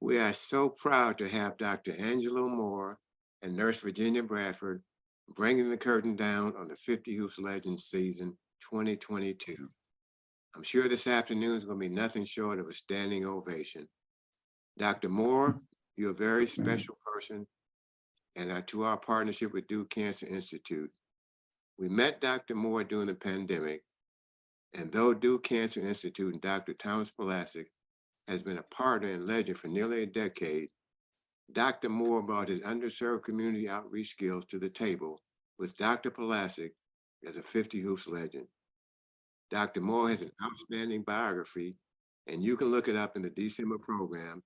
We are so proud to have Dr. Angelo Moore and Nurse Virginia Bradford bringing the curtain down on the 50 Hoops Legends season 2022. I'm sure this afternoon is going to be nothing short of a standing ovation. Dr. Moore, you're a very special person, and to our partnership with Duke Cancer Institute. We met Dr. Moore during the pandemic, and though Duke Cancer Institute and Dr. Thomas Polacic has been a partner and legend for nearly a decade, Dr. Moore brought his underserved community outreach skills to the table with Dr. Polacic as a 50 Hoops legend. Dr. Moore has an outstanding biography, and you can look it up in the December program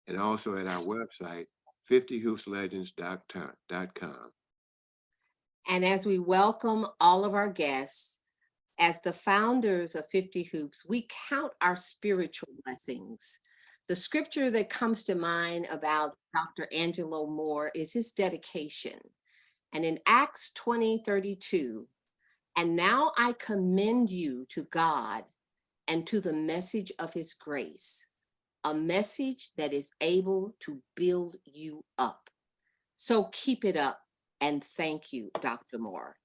and also at our website, 50hoopslegends.com. And as we welcome all of our guests, as the founders of 50 Hoops, we count our spiritual blessings. The scripture that comes to mind about Dr. Angelo Moore is his dedication. And in Acts 20:32, and now I commend you to God and to the message of his grace, a message that is able to build you up. So keep it up, and thank you, Dr. Moore.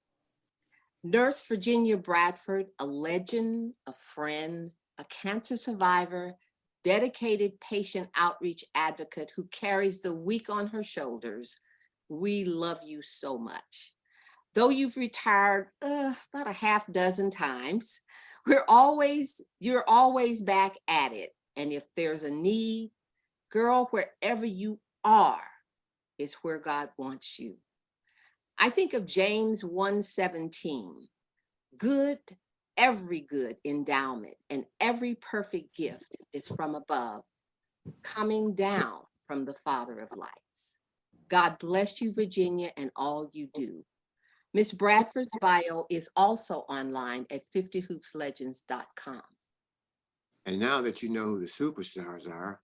Nurse Virginia Bradford, a legend, a friend, a cancer survivor, dedicated patient outreach advocate who carries the week on her shoulders. We love you so much. Though you've retired about a half dozen times, you're always back at it. And if there's a need, girl, wherever you are is where God wants you. I think of James 1:17, every good endowment and every perfect gift is from above, coming down from the Father of lights. God bless you, Virginia, and all you do. Miss Bradford's bio is also online at 50hoopslegends.com. And now that you know who the superstars are,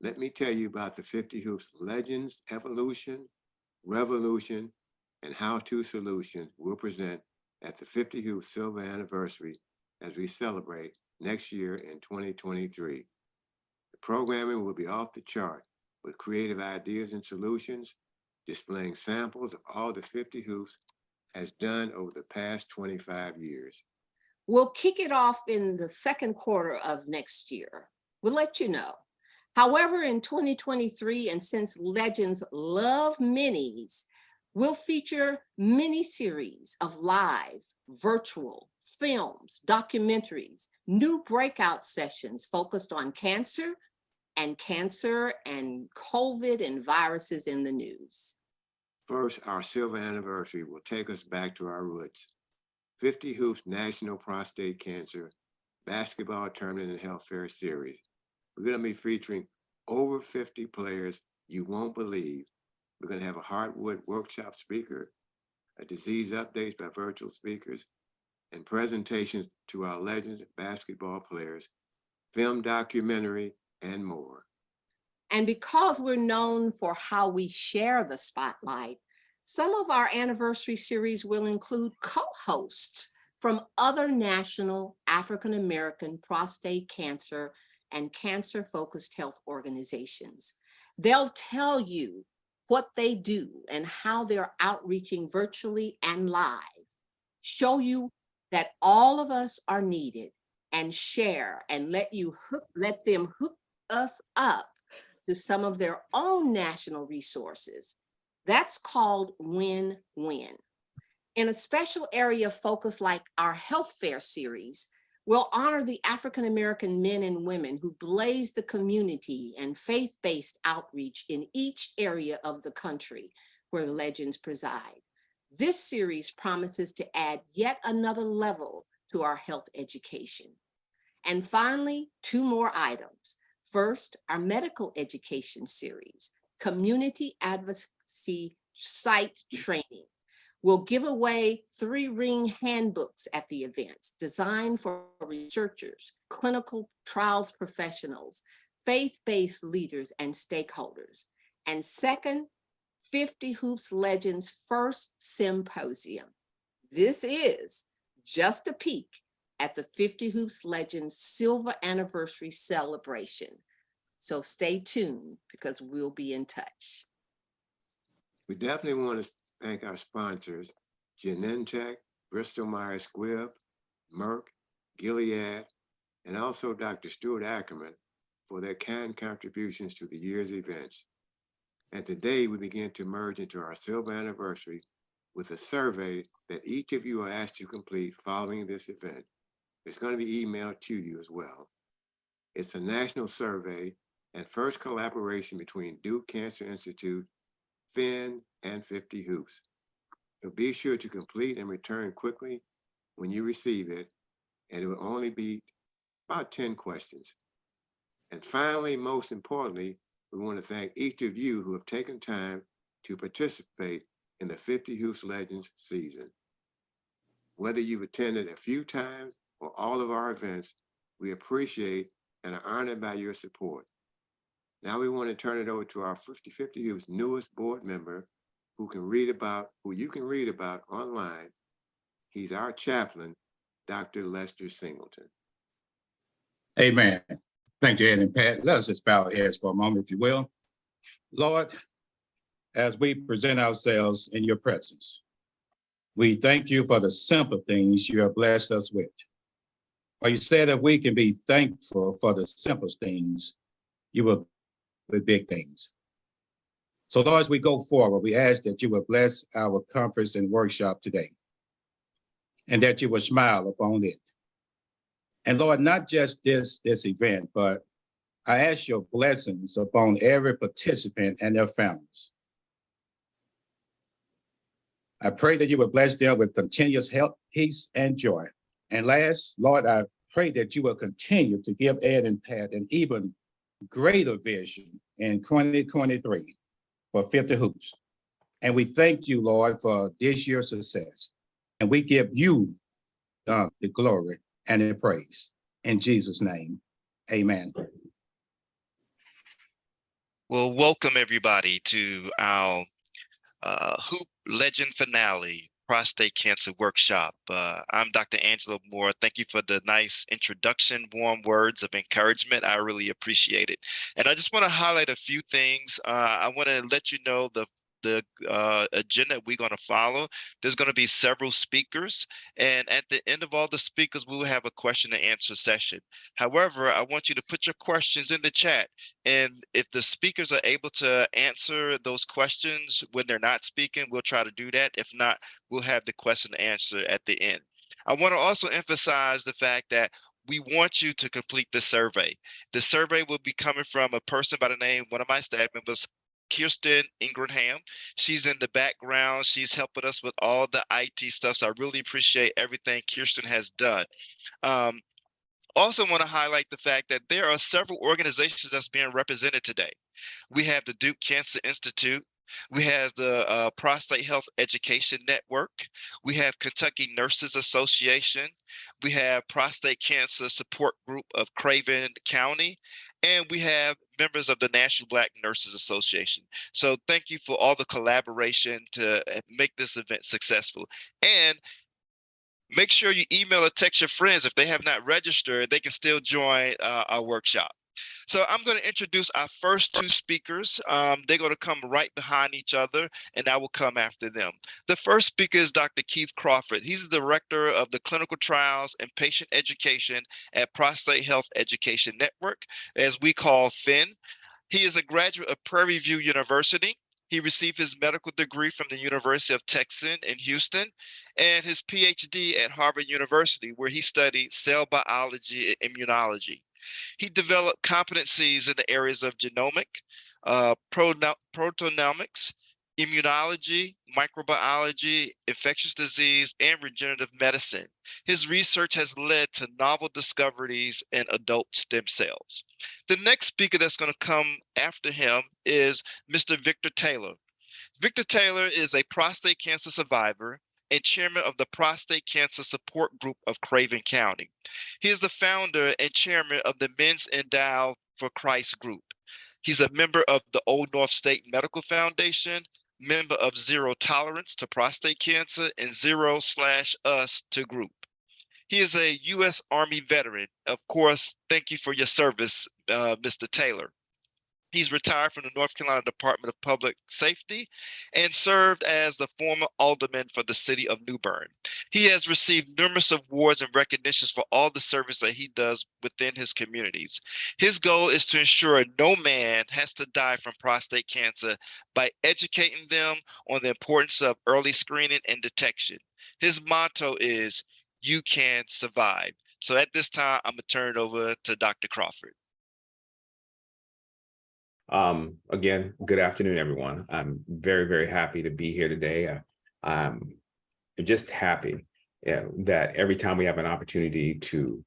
let me tell you about the 50 Hoops Legends Evolution, Revolution, and How-To Solutions we'll present at the 50 Hoops Silver Anniversary as we celebrate next year in 2023. The programming will be off the chart with creative ideas and solutions, displaying samples of all the 50 Hoops has done over the past 25 years. We'll kick it off in the second quarter of next year. We'll let you know. However, in 2023, and since Legends love minis, we'll feature mini-series of live, virtual, films, documentaries, new breakout sessions focused on cancer and COVID and viruses in the news. First, our silver anniversary will take us back to our roots. 50 Hoops National Prostate Cancer Basketball Tournament and Health Fair Series. We're going to be featuring over 50 players you won't believe. We're going to have a hardwood workshop speaker, a disease updates by virtual speakers, and presentations to our legends basketball players, film documentary, and more. And because we're known for how we share the spotlight, some of our anniversary series will include co-hosts from other national African-American prostate cancer and cancer-focused health organizations. They'll tell you what they do and how they're outreaching virtually and live, show you that all of us are needed, and share and let them hook us up to some of their own national resources. That's called win-win. In a special area of focus like our health fair series, we'll honor the African-American men and women who blaze the community and faith-based outreach in each area of the country where legends preside. This series promises to add yet another level to our health education. And finally, two more items. First, our medical education series, Community Advocacy Site Training. We'll give away 3 ring handbooks at the events designed for researchers, clinical trials professionals, faith-based leaders, and stakeholders. And second, 50 Hoops Legends First Symposium. This is just a peek at the 50 Hoops Legends Silver Anniversary celebration. So stay tuned because we'll be in touch. We definitely want to thank our sponsors, Genentech, Bristol Myers Squibb, Merck, Gilead, and also Dr. Stuart Ackerman for their kind contributions to the year's events. And today we begin to merge into our silver anniversary with a survey that each of you are asked to complete following this event. It's going to be emailed to you as well. It's a national survey and first collaboration between Duke Cancer Institute, Finn, and 50 Hoops. So be sure to complete and return quickly when you receive it, and it will only be about 10 questions. And finally, most importantly, we want to thank each of you who have taken time to participate in the 50 Hoops Legends season. Whether you've attended a few times or all of our events, we appreciate and are honored by your support. Now we want to turn it over to our 50 Hoops newest board member who you can read about online. He's our chaplain, Dr. Lester Singleton. Amen. Thank you, Ed and Pat. Let us just bow our heads for a moment, if you will. Lord, as we present ourselves in your presence, we thank you for the simple things you have blessed us with. For you said that we can be thankful for the simplest things, you will with big things. So Lord, as we go forward, we ask that you will bless our conference and workshop today, and that you will smile upon it. And Lord, not just this event, but I ask your blessings upon every participant and their families. I pray that you will bless them with continuous health, peace, and joy. And last, Lord, I pray that you will continue to give Ed and Pat an even greater vision in 2023 for 50 Hoops. And we thank you, Lord, for this year's success. And we give you the glory and the praise. In Jesus' name, amen. Well, welcome everybody to our Hoop Legend Finale Prostate Cancer Workshop. I'm Dr. Angelo Moore. Thank you for the nice introduction, warm words of encouragement. I really appreciate it. And I just want to highlight a few things. I want to let you know the agenda we're going to follow. There's going to be several speakers, and at the end of all the speakers, we will have a question and answer session. However, I want you to put your questions in the chat, and if the speakers are able to answer those questions when they're not speaking, we'll try to do that. If not, we'll have the question and answer at the end. I want to also emphasize the fact that we want you to complete the survey. The survey will be coming from a person by the name, one of my staff members, Kirsten Ingraham. She's in the background. She's helping us with all the IT stuff. So I really appreciate everything Kirsten has done. Also want to highlight the fact that there are several organizations that's being represented today. We have the Duke Cancer Institute. We have the Prostate Health Education Network. We have Kentucky Nurses Association. We have Prostate Cancer Support Group of Craven County. And we have members of the National Black Nurses Association. So thank you for all the collaboration to make this event successful. And make sure you email or text your friends. If they have not registered, they can still join our workshop. So I'm going to introduce our first two speakers. They're going to come right behind each other, and I will come after them. The first speaker is Dr. Keith Crawford. He's the director of the Clinical Trials and Patient Education at Prostate Health Education Network, as we call FIN. He is a graduate of Prairie View University. He received his medical degree from the University of Texas in Houston and his PhD at Harvard University, where he studied cell biology and immunology. He developed competencies in the areas of genomic, proteomics, immunology, microbiology, infectious disease, and regenerative medicine. His research has led to novel discoveries in adult stem cells. The next speaker that's going to come after him is Mr. Victor Taylor. Victor Taylor is a prostate cancer survivor and chairman of the Prostate Cancer Support Group of Craven County. He is the founder and chairman of the Men's Endow for Christ group. He's a member of the Old North State Medical Foundation, member of Zero Tolerance to Prostate Cancer, and Zero/Us to group. He is a U.S. Army veteran. Of course, thank you for your service, Mr. Taylor. He's retired from the North Carolina Department of Public Safety and served as the former alderman for the city of New Bern. He has received numerous awards and recognitions for all the service that he does within his communities. His goal is to ensure no man has to die from prostate cancer by educating them on the importance of early screening and detection. His motto is, "You can survive." So at this time, I'm gonna turn it over to Dr. Crawford. Again, good afternoon, everyone. I'm very, very happy to be here today. I'm just happy that every time we have an opportunity to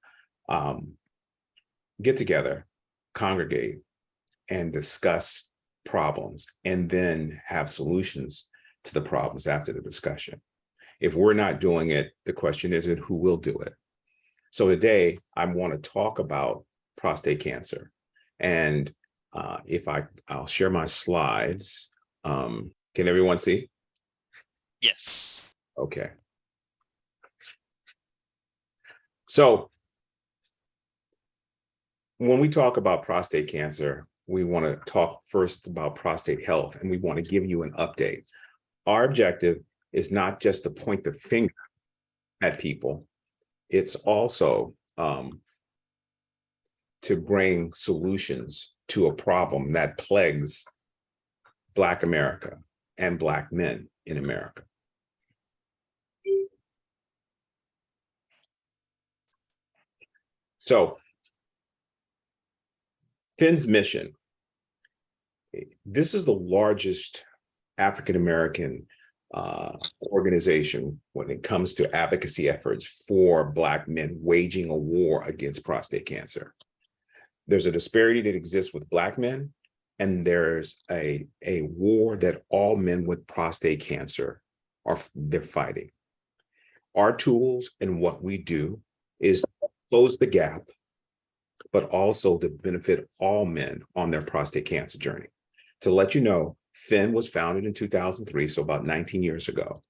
get together, congregate, and discuss problems, and then have solutions to the problems after the discussion. If we're not doing it, the question is, who will do it? So today, I want to talk about prostate cancer. And I'll share my slides. Can everyone see? Yes. Okay. So when we talk about prostate cancer, we want to talk first about prostate health, and we want to give you an update. Our objective is not just to point the finger at people, it's also to bring solutions to a problem that plagues Black America and Black men in America. So PHIN's mission, this is the largest African-American organization when it comes to advocacy efforts for Black men waging a war against prostate cancer. There's a disparity that exists with Black men, and there's a war that all men with prostate cancer they're fighting. Our tools and what we do is close the gap, but also to benefit all men on their prostate cancer journey. To let you know, PHIN was founded in 2003, so about 19 years ago,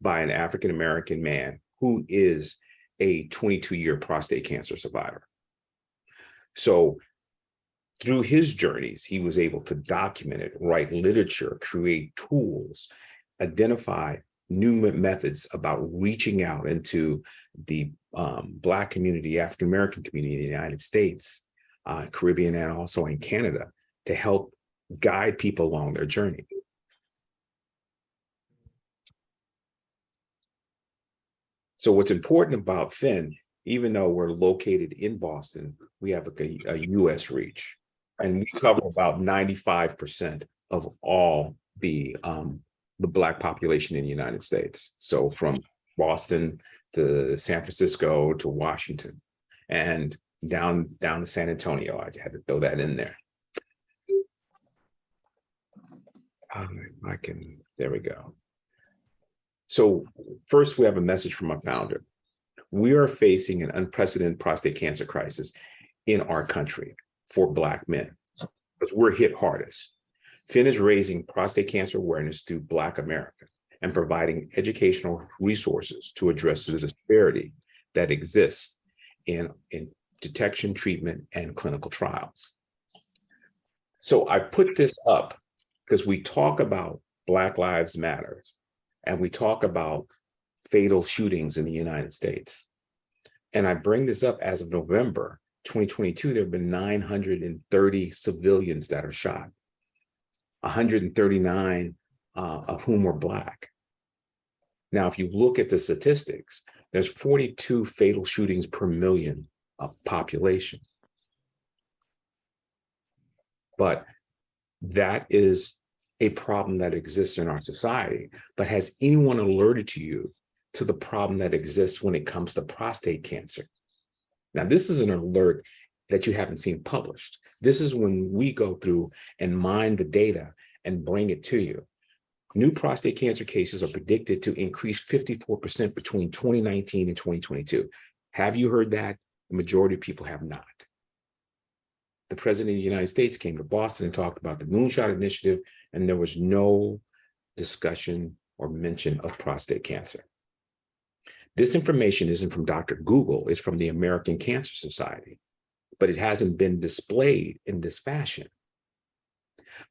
by an African-American man who is a 22-year prostate cancer survivor. So through his journeys, he was able to document it, write literature, create tools, identify new methods about reaching out into the Black community, African-American community in the United States, Caribbean, and also in Canada to help guide people along their journey. So what's important about PHIN, even though we're located in Boston, we have a US reach, and we cover about 95% of all the Black population in the United States. So from Boston to San Francisco to Washington and down to San Antonio. I had to throw that in there. There we go. So first, we have a message from our founder. We are facing an unprecedented prostate cancer crisis in our country for Black men, because we're hit hardest. PHIN is raising prostate cancer awareness through Black America and providing educational resources to address the disparity that exists in detection, treatment, and clinical trials. So I put this up because we talk about Black Lives Matter, and we talk about fatal shootings in the United States. And I bring this up as of November 2022, there have been 930 civilians that are shot, 139 of whom were Black. Now, if you look at the statistics, there's 42 fatal shootings per million of population. But that is a problem that exists in our society. But has anyone alerted you to the problem that exists when it comes to prostate cancer? Now, this is an alert that you haven't seen published. This is when we go through and mine the data and bring it to you. New prostate cancer cases are predicted to increase 54% between 2019 and 2022. Have you heard that? The majority of people have not. The president of the United States came to Boston and talked about the Moonshot Initiative, and there was no discussion or mention of prostate cancer. This information isn't from Dr. Google, it's from the American Cancer Society, but it hasn't been displayed in this fashion.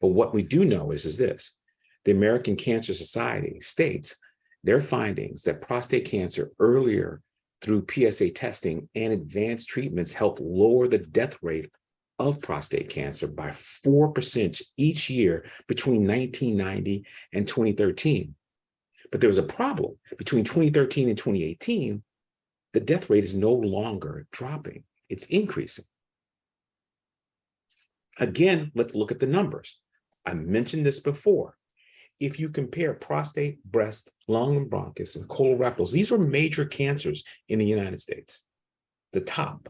But what we do know is this: the American Cancer Society states their findings that prostate cancer earlier through PSA testing and advanced treatments help lower the death rate of prostate cancer by 4% each year between 1990 and 2013. But there was a problem. Between 2013 and 2018, the death rate is no longer dropping, it's increasing. Again, let's look at the numbers. I mentioned this before. If you compare prostate, breast, lung, and bronchus, and colorectal, these are major cancers in the United States, the top.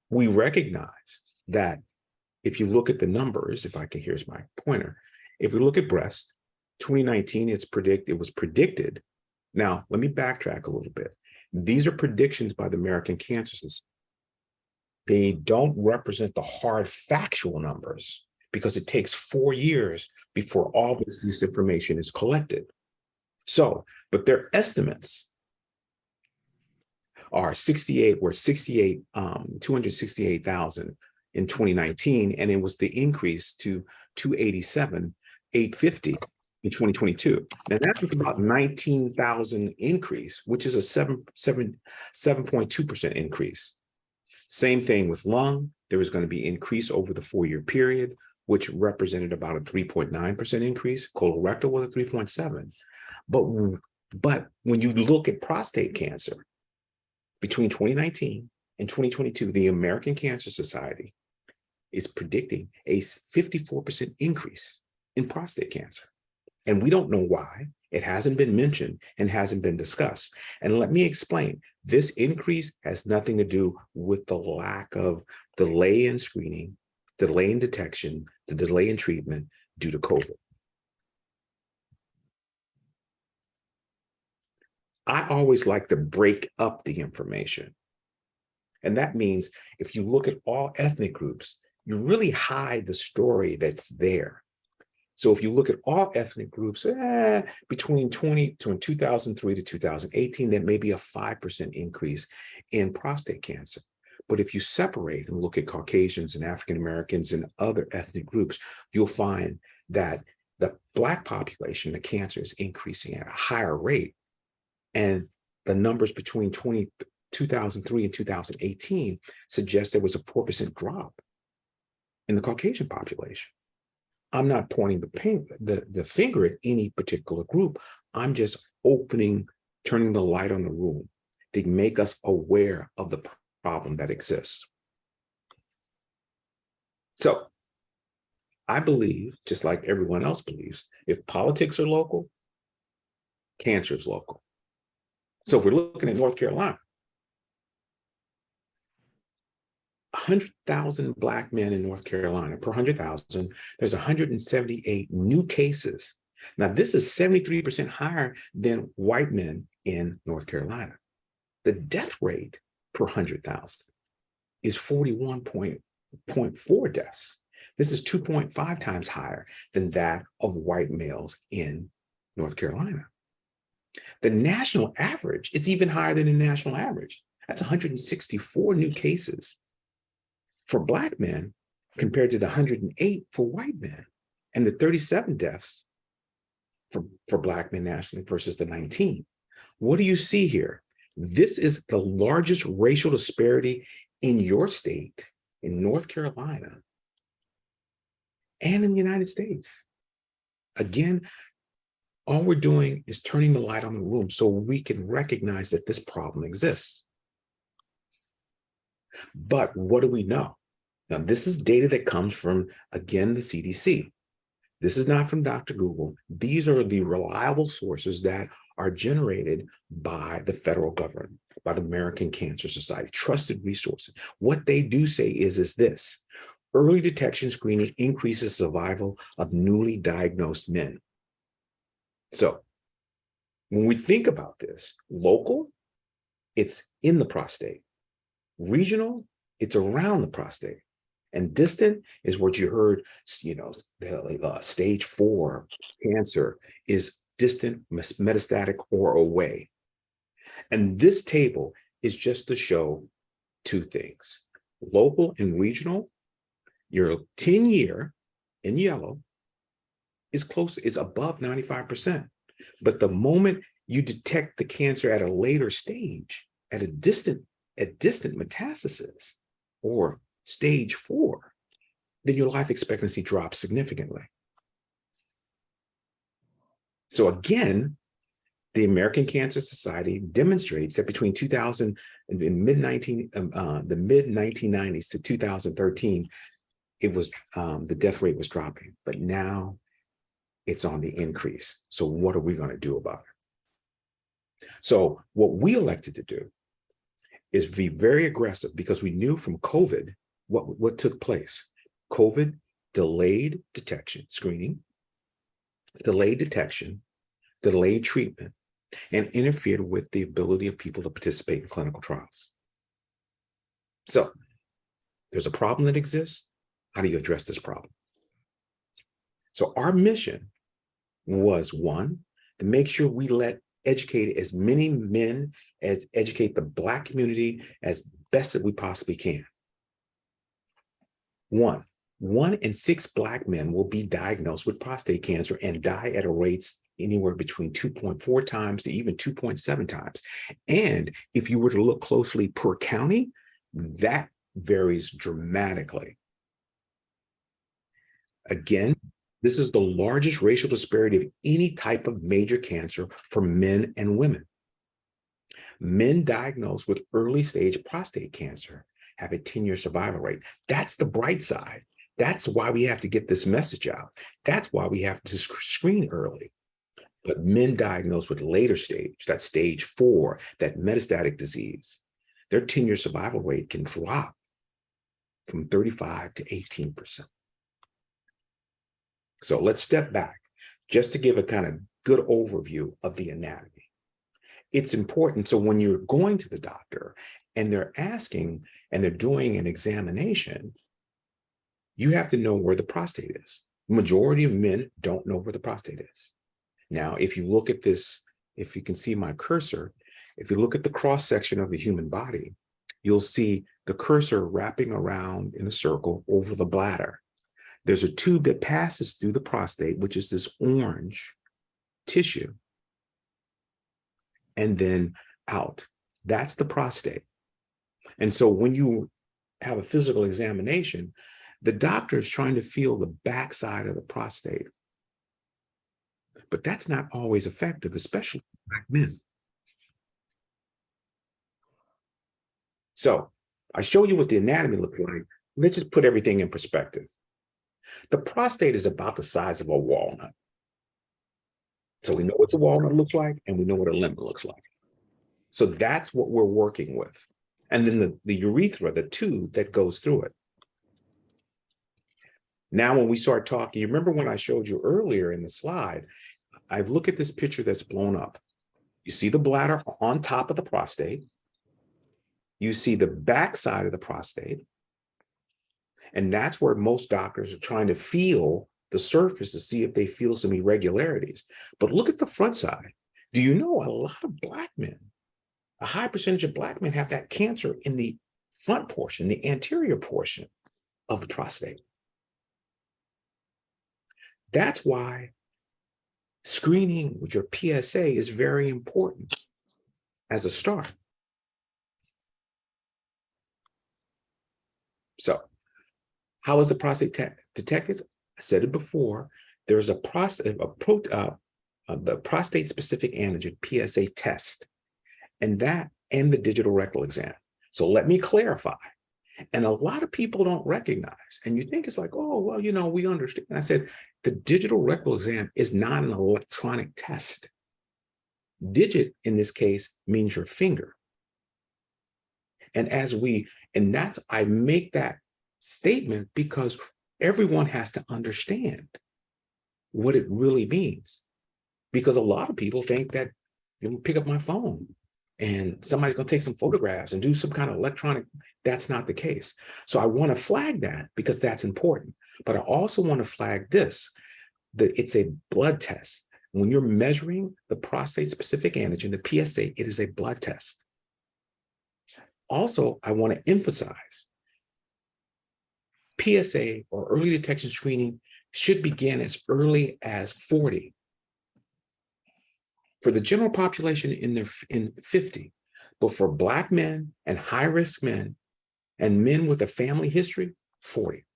We recognize that if you look at the numbers, here's my pointer. If we look at breast, 2019, it was predicted. Now, let me backtrack a little bit. These are predictions by the American Cancer Society. They don't represent the hard factual numbers because it takes 4 years before all this information is collected. So, but their estimates are 268,000 in 2019, and it was the increase to 287,850 in 2022. Now that's about 19,000 increase, which is a 7.2% increase. Same thing with lung. There was going to be increase over the 4-year period, which represented about a 3.9% increase. Colorectal was a 3.7. But when you look at prostate cancer, between 2019 and 2022, the American Cancer Society is predicting a 54% increase in prostate cancer. And we don't know why. It hasn't been mentioned and hasn't been discussed. And let me explain. This increase has nothing to do with the lack of delay in screening, delay in detection, the delay in treatment due to COVID. I always like to break up the information. And that means if you look at all ethnic groups, you really hide the story that's there. So if you look at all ethnic groups, between 2003 to 2018, there may be a 5% increase in prostate cancer. But if you separate and look at Caucasians and African Americans and other ethnic groups, you'll find that the Black population, the cancer is increasing at a higher rate. And the numbers between 2003 and 2018 suggest there was a 4% drop in the Caucasian population. I'm not pointing the finger at any particular group. I'm just turning the light on the room to make us aware of the problem that exists. So I believe, just like everyone else believes, if politics are local, cancer is local. So if we're looking at North Carolina, 100,000 Black men in North Carolina, per 100,000, there's 178 new cases. Now, this is 73% higher than white men in North Carolina. The death rate per 100,000 is 41.4 deaths. This is 2.5 times higher than that of white males in North Carolina. The national average is even higher than the national average. That's 164 new cases for Black men compared to the 108 for white men, and the 37 deaths for Black men nationally versus the 19. What do you see here? This is the largest racial disparity in your state, in North Carolina, and in the United States. Again, all we're doing is turning the light on the room so we can recognize that this problem exists. But what do we know? Now, this is data that comes from, again, the CDC. This is not from Dr. Google. These are the reliable sources that are generated by the federal government, by the American Cancer Society, trusted resources. What they do say is this: early detection screening increases survival of newly diagnosed men. So when we think about this, local, it's in the prostate. Regional, it's around the prostate. And distant is what you heard, the stage 4 cancer is distant, metastatic, or away. And this table is just to show two things. Local and regional, your 10-year in yellow is above 95%. But the moment you detect the cancer at a later stage, at distant metastasis or stage 4, then your life expectancy drops significantly. So again, the American Cancer Society demonstrates that between 2000 and the mid 1990s to 2013, it was the death rate was dropping, but now it's on the increase. So what are we going to do about it? So what we elected to do is be very aggressive, because we knew from COVID what took place. COVID delayed detection, screening, delayed detection, delayed treatment, and interfered with the ability of people to participate in clinical trials. So there's a problem that exists. How do you address this problem? So our mission was, one, to make sure we educate as many men, as educate the Black community as best that we possibly can. One in 6 Black men will be diagnosed with prostate cancer and die at a rates anywhere between 2.4 times to even 2.7 times. And if you were to look closely per county, that varies dramatically. Again, this is the largest racial disparity of any type of major cancer for men and women. Men diagnosed with early stage prostate cancer have a 10-year survival rate. That's the bright side. That's why we have to get this message out. That's why we have to screen early. But men diagnosed with later stage, that stage 4, that metastatic disease, their 10-year survival rate can drop from 35 to 18%. So let's step back just to give a kind of good overview of the anatomy. It's important. So when you're going to the doctor and they're asking and they're doing an examination, you have to know where the prostate is. Majority of men don't know where the prostate is. Now, if you look at this, if you can see my cursor, if you look at the cross section of the human body, you'll see the cursor wrapping around in a circle over the bladder. There's a tube that passes through the prostate, which is this orange tissue, and then out. That's the prostate. And so when you have a physical examination, the doctor is trying to feel the backside of the prostate. But that's not always effective, especially for Black men. So I showed you what the anatomy looks like. Let's just put everything in perspective. The prostate is about the size of a walnut. So we know what the walnut looks like, and we know what a lemon looks like. So that's what we're working with. And then the urethra, the tube that goes through it. Now, when we start talking, you remember when I showed you earlier in the slide, I look at this picture that's blown up. You see the bladder on top of the prostate. You see the backside of the prostate. And that's where most doctors are trying to feel the surface to see if they feel some irregularities. But look at the front side. Do you know a lot of Black men, a high percentage of Black men have that cancer in the front portion, the anterior portion of the prostate. That's why screening with your PSA is very important as a start. So how is the prostate detected? I said it before. There's the prostate-specific antigen PSA test, and the digital rectal exam. So let me clarify. And a lot of people don't recognize, and you think it's like, oh, well, you know, we understand. I said, the digital rectal exam is not an electronic test. Digit in this case means your finger. And I make that statement because everyone has to understand what it really means. Because a lot of people think that you pick up my phone and somebody's going to take some photographs and do some kind of electronic. That's not the case. So I want to flag that because that's important. But I also want to flag this, that it's a blood test. When you're measuring the prostate-specific antigen, the PSA, it is a blood test. Also, I want to emphasize PSA or early detection screening should begin as early as 40. For the general population in 50, but for Black men and high-risk men and men with a family history, 40.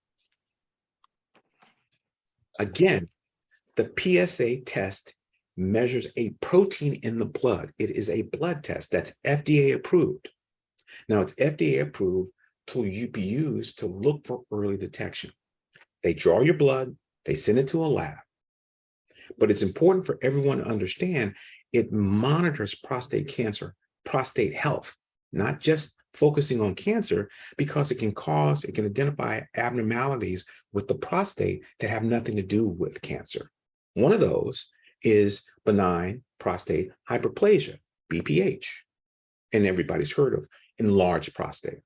Again, the PSA test measures a protein in the blood. It is a blood test that's FDA approved. Now, it's FDA approved to be used to look for early detection. They draw your blood, they send it to a lab. But it's important for everyone to understand it monitors prostate cancer, prostate health, not just focusing on cancer, because it can identify abnormalities with the prostate that have nothing to do with cancer. One of those is benign prostate hyperplasia, BPH, and everybody's heard of enlarged prostate.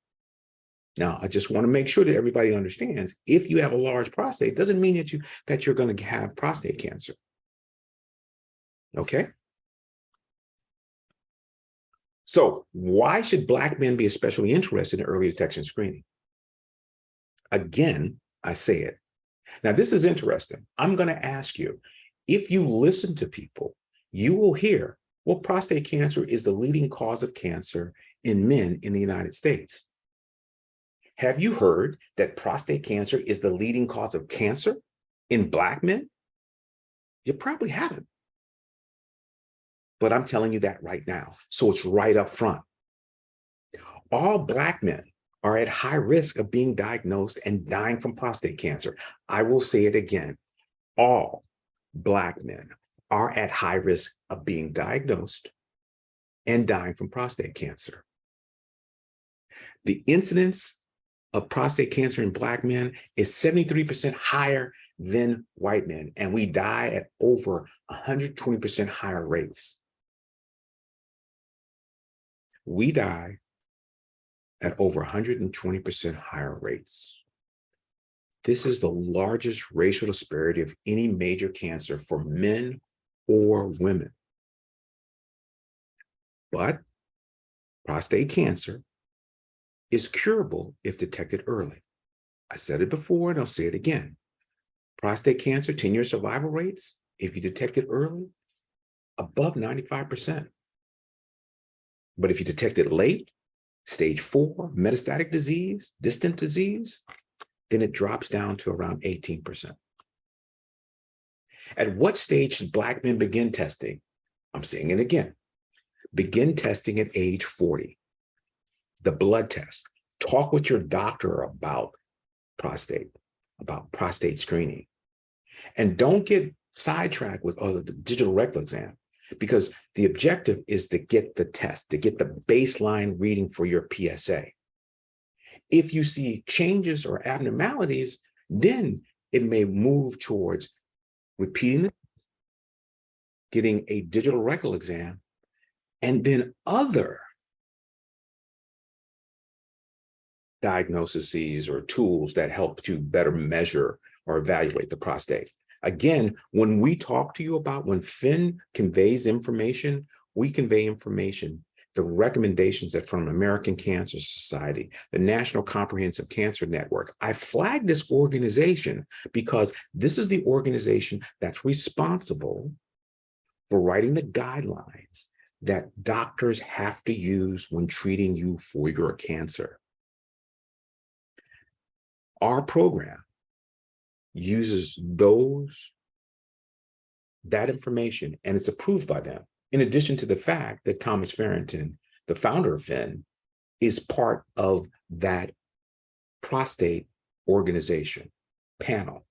Now, I just want to make sure that everybody understands, if you have a large prostate, doesn't mean that you're going to have prostate cancer. Okay? So why should Black men be especially interested in early detection screening? Again, I say it. Now, this is interesting. I'm going to ask you, if you listen to people, you will hear, well, prostate cancer is the leading cause of cancer in men in the United States. Have you heard that prostate cancer is the leading cause of cancer in Black men? You probably haven't. But I'm telling you that right now. So it's right up front. All Black men are at high risk of being diagnosed and dying from prostate cancer. I will say it again. All Black men are at high risk of being diagnosed and dying from prostate cancer. The incidence of prostate cancer in Black men is 73% higher than white men, and we die at over 120% higher rates. We die at over 120% higher rates. This is the largest racial disparity of any major cancer for men or women. But prostate cancer is curable if detected early. I said it before and I'll say it again. Prostate cancer 10-year survival rates, if you detect it early, above 95%. But if you detect it late, stage 4, metastatic disease, distant disease, then it drops down to around 18%. At what stage should Black men begin testing? I'm saying it again. Begin testing at age 40. The blood test. Talk with your doctor about prostate screening. And don't get sidetracked with the digital rectal exam, because the objective is to get the test, to get the baseline reading for your PSA. If you see changes or abnormalities, then it may move towards repeating the test, getting a digital rectal exam, and then other diagnoses or tools that help to better measure or evaluate the prostate. Again, when we talk to you about, when Finn conveys information, we convey information, the recommendations that from American Cancer Society, the National Comprehensive Cancer Network. I flagged this organization because this is the organization that's responsible for writing the guidelines that doctors have to use when treating you for your cancer. Our program uses that information, and it's approved by them. In addition to the fact that Thomas Farrington, the founder of Finn, is part of that prostate organization panel.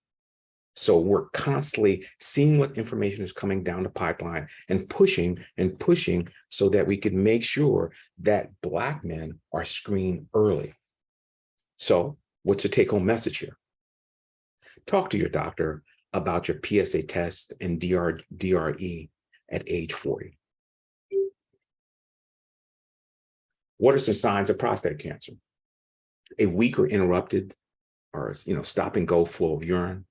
So we're constantly seeing what information is coming down the pipeline and pushing so that we can make sure that Black men are screened early. So what's the take-home message here? Talk to your doctor about your PSA test and DRE at age 40. What are some signs of prostate cancer? A weak or interrupted or stop and go flow of urine,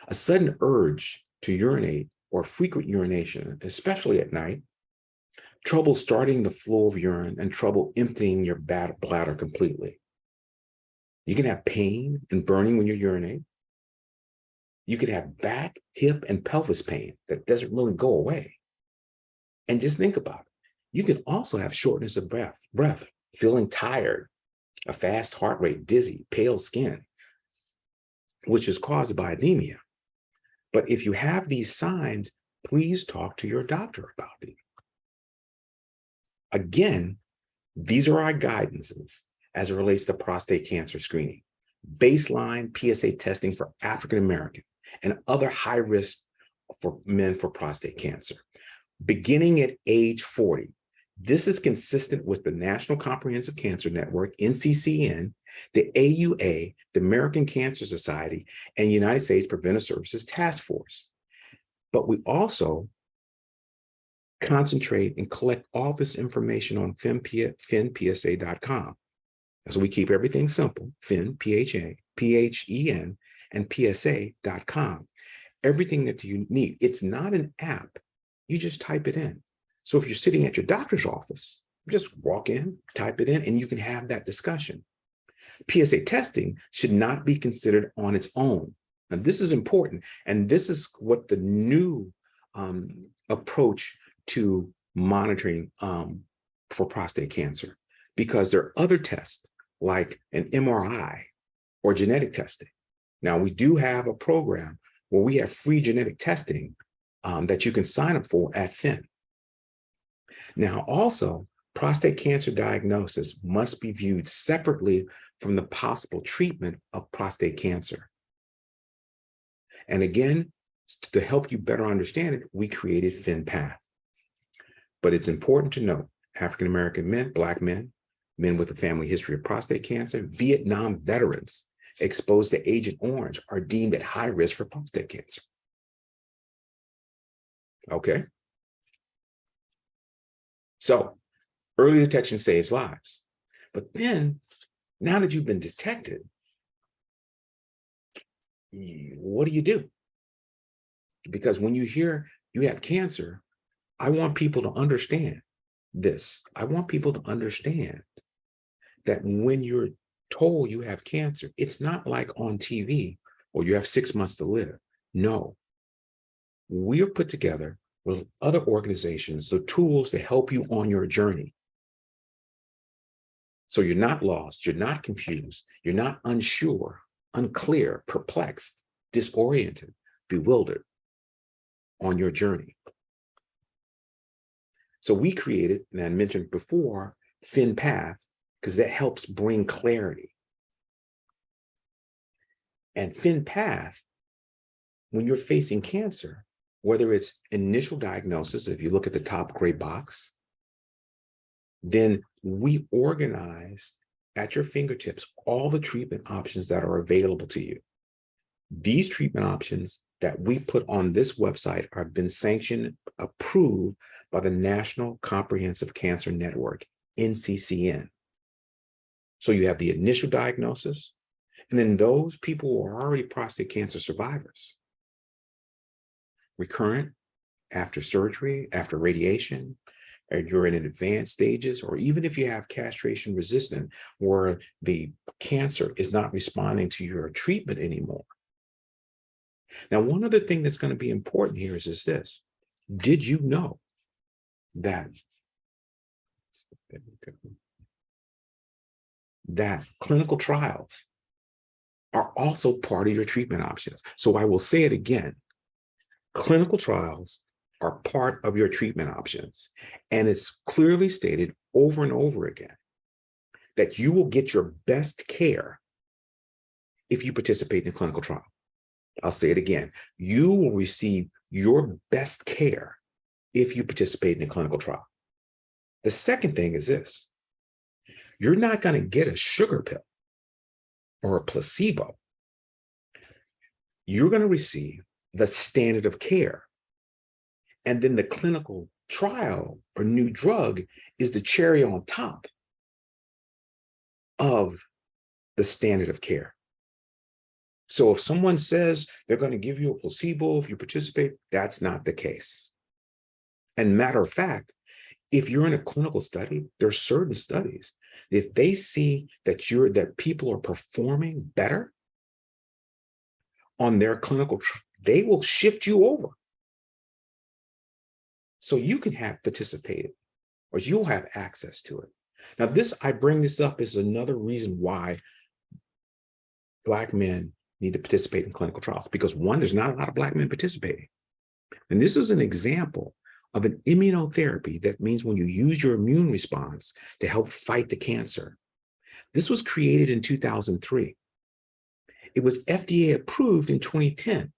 a sudden urge to urinate or frequent urination, especially at night, trouble starting the flow of urine, and trouble emptying your bladder completely. You can have pain and burning when you urinate. You could have back, hip, and pelvis pain that doesn't really go away. And just think about it. You can also have shortness of breath, feeling tired, a fast heart rate, dizzy, pale skin, which is caused by anemia. But if you have these signs, please talk to your doctor about it. Again, these are our guidances as it relates to prostate cancer screening. Baseline PSA testing for African American and other high risk for men for prostate cancer, beginning at age 40. This is consistent with the National Comprehensive Cancer Network, NCCN, the AUA, the American Cancer Society, and United States Preventive Services Task Force. But we also concentrate and collect all this information on finpsa.com. So we keep everything simple, Fin, P-H-E-N, and PSA.com. Everything that you need. It's not an app. You just type it in. So if you're sitting at your doctor's office, just walk in, type it in, and you can have that discussion. PSA testing should not be considered on its own. Now, this is important, and this is what the new approach to monitoring for prostate cancer, because there are other tests like an MRI or genetic testing. Now, we do have a program where we have free genetic testing that you can sign up for at Fin. Now, also, prostate cancer diagnosis must be viewed separately from the possible treatment of prostate cancer. And again, to help you better understand it, we created FinPath. But it's important to note, African-American men, Black men, men with a family history of prostate cancer, Vietnam veterans exposed to Agent Orange are deemed at high risk for prostate cancer. Okay. So early detection saves lives. But then, now that you've been detected, what do you do? Because when you hear you have cancer, I want people to understand this. I want people to understand that when you're told you have cancer, it's not like on TV or you have 6 months to live. No, we are put together with other organizations, the tools to help you on your journey. So you're not lost, you're not confused, you're not unsure, unclear, perplexed, disoriented, bewildered on your journey. So we created, and I mentioned before, FinPath, because that helps bring clarity. And FinPath, when you're facing cancer, whether it's initial diagnosis, if you look at the top gray box, then we organize at your fingertips all the treatment options that are available to you. These treatment options that we put on this website have been sanctioned, approved by the National Comprehensive Cancer Network, NCCN. So you have the initial diagnosis, and then those people who are already prostate cancer survivors, recurrent, after surgery, after radiation, or you're in advanced stages, or even if you have castration resistant, where the cancer is not responding to your treatment anymore. Now, one other thing that's going to be important here is this. Did you know that clinical trials are also part of your treatment options? So I will say it again. Clinical trials are part of your treatment options. And it's clearly stated over and over again that you will get your best care if you participate in a clinical trial. I'll say it again. You will receive your best care if you participate in a clinical trial. The second thing is this. You're not going to get a sugar pill or a placebo. You're going to receive the standard of care. And then the clinical trial or new drug is the cherry on top of the standard of care. So if someone says they're going to give you a placebo if you participate, that's not the case. And matter of fact, if you're in a clinical study, there are certain studies, if they see that people are performing better on their clinical, they will shift you over. So you can have participated, or you'll have access to it. Now, I bring this up as another reason why Black men need to participate in clinical trials, because one, there's not a lot of Black men participating. And this is an example of an immunotherapy. That means when you use your immune response to help fight the cancer. This was created in 2003. It was FDA approved in 2010,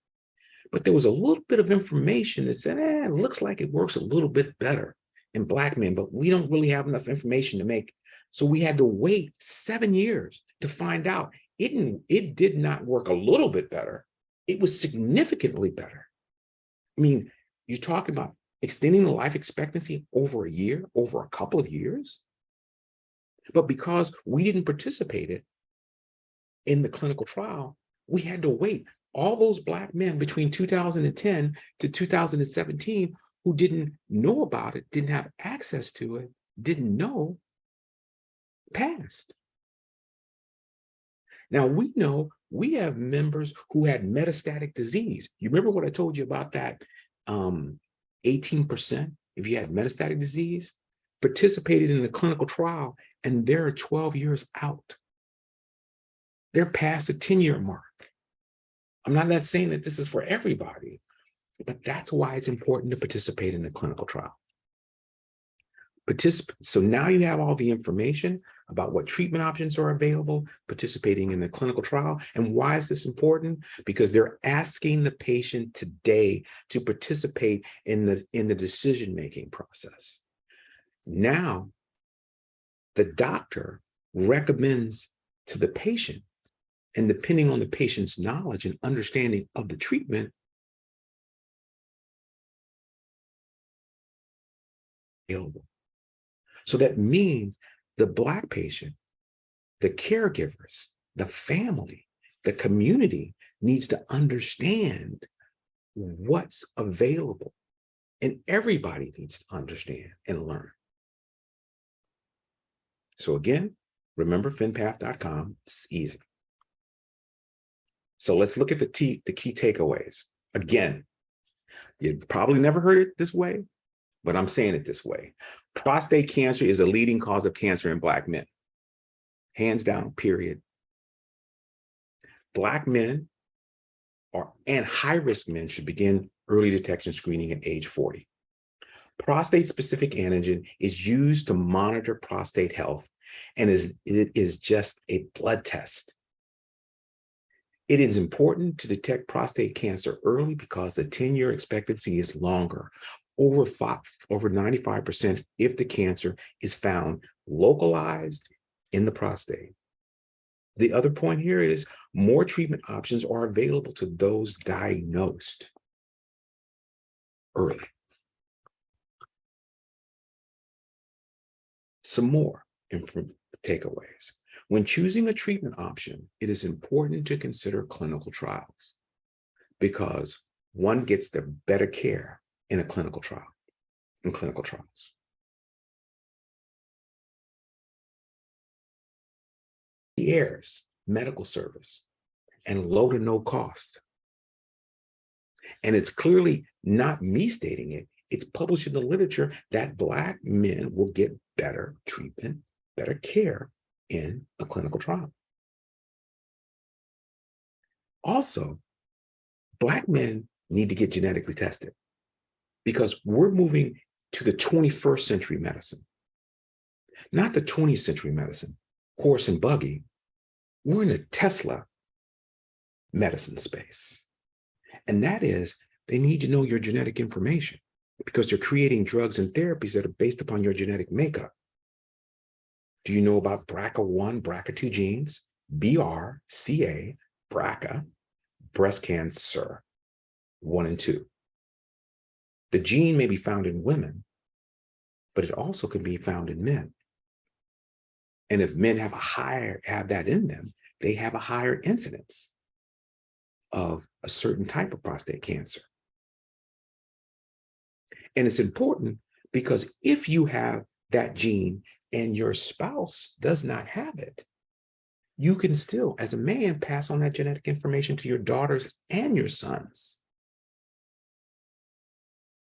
but there was a little bit of information that said, it looks like it works a little bit better in Black men, but we don't really have enough information to make. So we had to wait 7 years to find out. It did not work a little bit better. It was significantly better. I mean, you're talking about extending the life expectancy over a year, over a couple of years. But because we didn't participate in the clinical trial, we had to wait. All those Black men between 2010 to 2017 who didn't know about it, didn't have access to it, didn't know, passed. Now we know we have members who had metastatic disease. You remember what I told you about that 18% if you had metastatic disease, participated in the clinical trial, and they're 12 years out. They're past the 10-year mark. I'm not saying that this is for everybody, but that's why it's important to participate in the clinical trial. So now you have all the information about what treatment options are available, participating in the clinical trial. And why is this important? Because they're asking the patient today to participate in the decision-making process. Now, the doctor recommends to the patient, and depending on the patient's knowledge and understanding of the treatment, available. So that means the Black patient, the caregivers, the family, the community needs to understand what's available. And everybody needs to understand and learn. So again, remember finpath.com, it's easy. So let's look at the key takeaways. Again, you probably never heard it this way, but I'm saying it this way. Prostate cancer is a leading cause of cancer in Black men. Hands down, period. Black men and high-risk men should begin early detection screening at age 40. Prostate-specific antigen is used to monitor prostate health, and it is just a blood test. It is important to detect prostate cancer early because the 10-year expectancy is longer, over 95% if the cancer is found localized in the prostate. The other point here is more treatment options are available to those diagnosed early. Some more takeaways. When choosing a treatment option, it is important to consider clinical trials because one gets the better care in a clinical trial, in clinical trials. Heirs, medical service, and low to no cost. And it's clearly not me stating it, it's published in the literature that Black men will get better treatment, better care in a clinical trial. Also, Black men need to get genetically tested because we're moving to the 21st century medicine, not the 20th century medicine, horse and buggy. We're in a Tesla medicine space. And that is, they need to know your genetic information because they're creating drugs and therapies that are based upon your genetic makeup. Do you know about BRCA1, BRCA2 genes? BRCA, BRCA, breast cancer 1 and 2. The gene may be found in women, but it also can be found in men. And if men have that in them, they have a higher incidence of a certain type of prostate cancer. And it's important because if you have that gene and your spouse does not have it, you can still, as a man, pass on that genetic information to your daughters and your sons.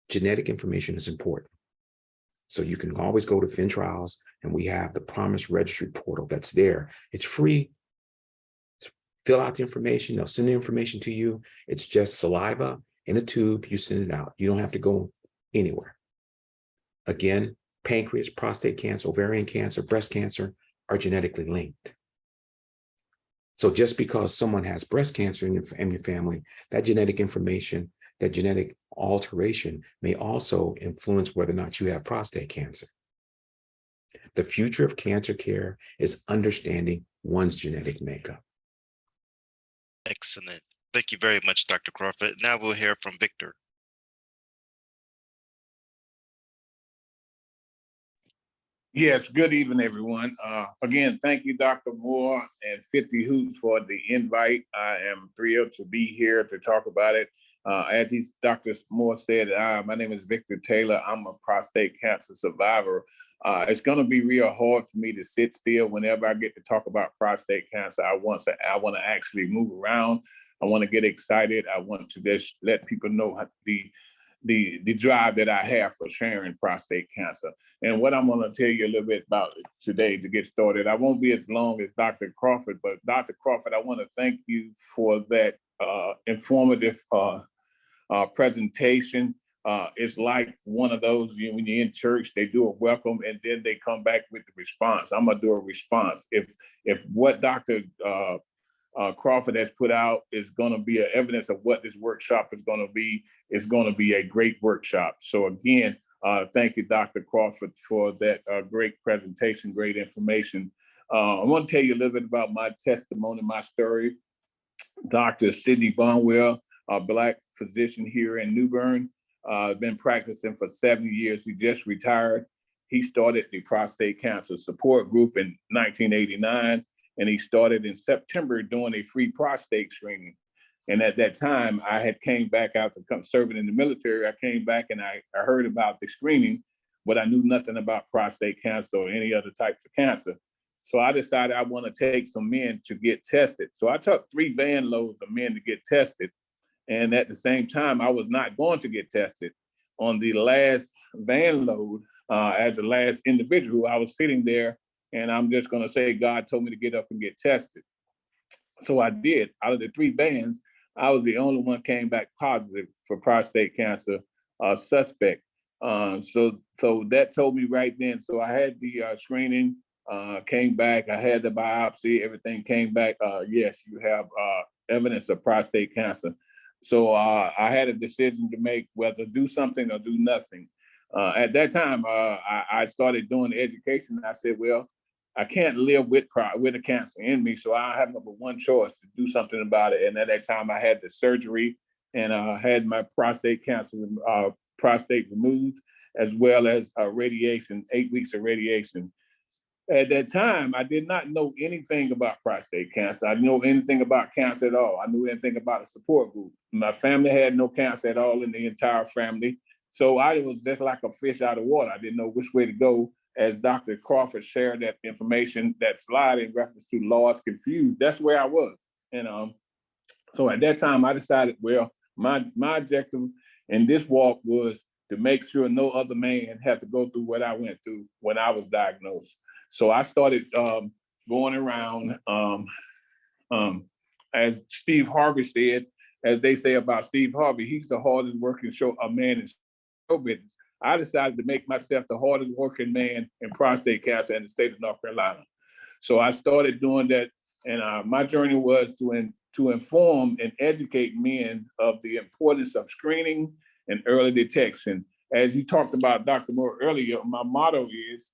Genetic information is important. So you can always go to FinTrials, and we have the Promise Registry portal that's there. It's free. Fill out the information. They'll send the information to you. It's just saliva in a tube. You send it out. You don't have to go anywhere. Again, pancreas, prostate cancer, ovarian cancer, breast cancer are genetically linked. So just because someone has breast cancer in your family, that genetic information, that genetic alteration may also influence whether or not you have prostate cancer. The future of cancer care is understanding one's genetic makeup. Excellent. Thank you very much, Dr. Crawford. Now we'll hear from Victor. Yes, good evening, everyone. Again, thank you, Dr. Moore and 50 Hoops for the invite. I am thrilled to be here to talk about it. As Dr. Moore said, my name is Victor Taylor. I'm a prostate cancer survivor. It's going to be real hard for me to sit still whenever I get to talk about prostate cancer. I want to actually move around. I want to get excited. I want to just let people know the drive that I have for sharing prostate cancer. And what I'm going to tell you a little bit about today to get started. I won't be as long as Dr. Crawford, but Dr. Crawford, I want to thank you for that informative presentation. It's like one of those, when you're in church, they do a welcome and then they come back with the response. I'm gonna do a response. If what Dr. Crawford has put out is gonna be an evidence of what this workshop is gonna be, it's gonna be a great workshop. So again, thank you, Dr. Crawford, for that great presentation, great information. I want to tell you a little bit about my testimony, my story. Dr. Sidney Bonwell, a Black physician here in New Bern, been practicing for 70 years. He just retired. He started the prostate cancer support group in 1989, and he started in September doing a free prostate screening. And at that time, I had came back after serving in the military. I came back and I heard about the screening, but I knew nothing about prostate cancer or any other types of cancer. So I decided I want to take some men to get tested. So I took 3 van loads of men to get tested. And at the same time, I was not going to get tested. On the last van load, as the last individual, I was sitting there and I'm just going to say, God told me to get up and get tested. So I did. Out of the 3 vans, I was the only one came back positive for prostate cancer suspect. So that told me right then. So I had the screening, came back. I had the biopsy. Everything came back. Yes, you have evidence of prostate cancer. So I had a decision to make, whether do something or do nothing. At that time, I started doing education. I said, well, I can't live with a cancer in me, so I have but one choice, to do something about it. And at that time, I had the surgery and had my prostate cancer, prostate removed, as well as radiation, 8 weeks of radiation. At that time, I did not know anything about prostate cancer. I didn't know anything about cancer at all. I knew anything about a support group. My family had no cancer at all in the entire family. So I was just like a fish out of water. I didn't know which way to go. As Dr. Crawford shared that information, that slide in reference to lost, confused, that's where I was. And so at that time, I decided, well, my objective in this walk was to make sure no other man had to go through what I went through when I was diagnosed. So I started going around, as Steve Harvey said, as they say about Steve Harvey, he's the hardest working man in show business. I decided to make myself the hardest working man in prostate cancer in the state of North Carolina. So I started doing that, and my journey was to inform and educate men of the importance of screening and early detection. As you talked about, Dr. Moore, earlier, my motto is,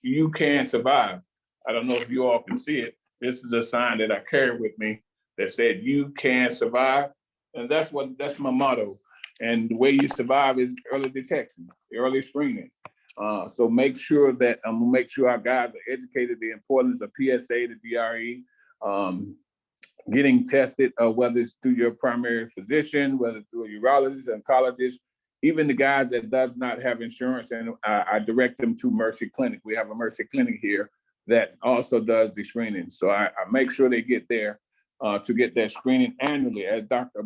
you can survive. I don't know if you all can see it. This is a sign that I carry with me that said, you can survive. And that's my motto. And the way you survive is early detection, early screening. So make sure that I'm gonna make sure our guys are educated the importance of PSA, the DRE, getting tested, whether it's through your primary physician, whether through a urologist, oncologist, even the guys that does not have insurance, and I direct them to Mercy Clinic. We have a Mercy Clinic here that also does the screening. So I make sure they get there to get that screening annually. As Dr.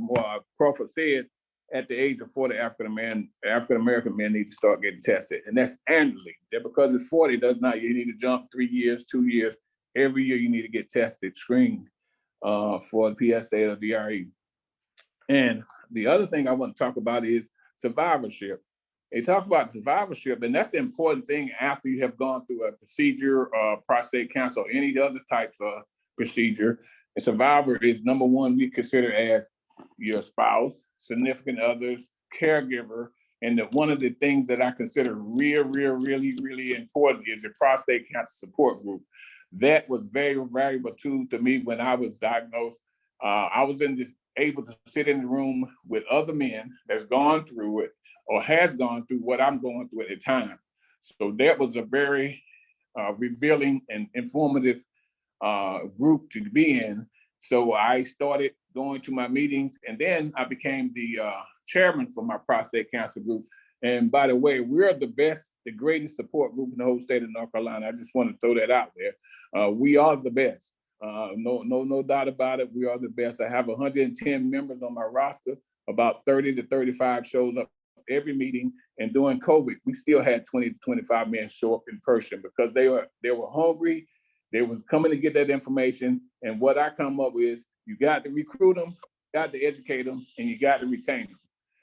Crawford said, at the age of 40, African-American men need to start getting tested. And that's annually. Just because it's 40 does not, you need to jump 3 years, 2 years. Every year you need to get tested, screened for the PSA or DRE. And the other thing I want to talk about is survivorship. They talk about survivorship, and that's the important thing after you have gone through a procedure, prostate cancer, or any other types of procedure. A survivor is number one, we consider as your spouse, significant others, caregiver. And one of the things that I consider really important is a prostate cancer support group. That was very valuable too to me when I was diagnosed. I was able to sit in the room with other men that's gone through it or has gone through what I'm going through at the time. So that was a very revealing and informative group to be in. So I started going to my meetings, and then I became the chairman for my prostate cancer group. And by the way, we're the best, the greatest support group in the whole state of North Carolina. I just want to throw that out there. We are the best. No doubt about it. We are the best. I have 110 members on my roster. About 30 to 35 shows up every meeting. And during COVID, we still had 20 to 25 men show up in person because they were hungry. They was coming to get that information. And what I come up with is you got to recruit them, you got to educate them, and you got to retain them.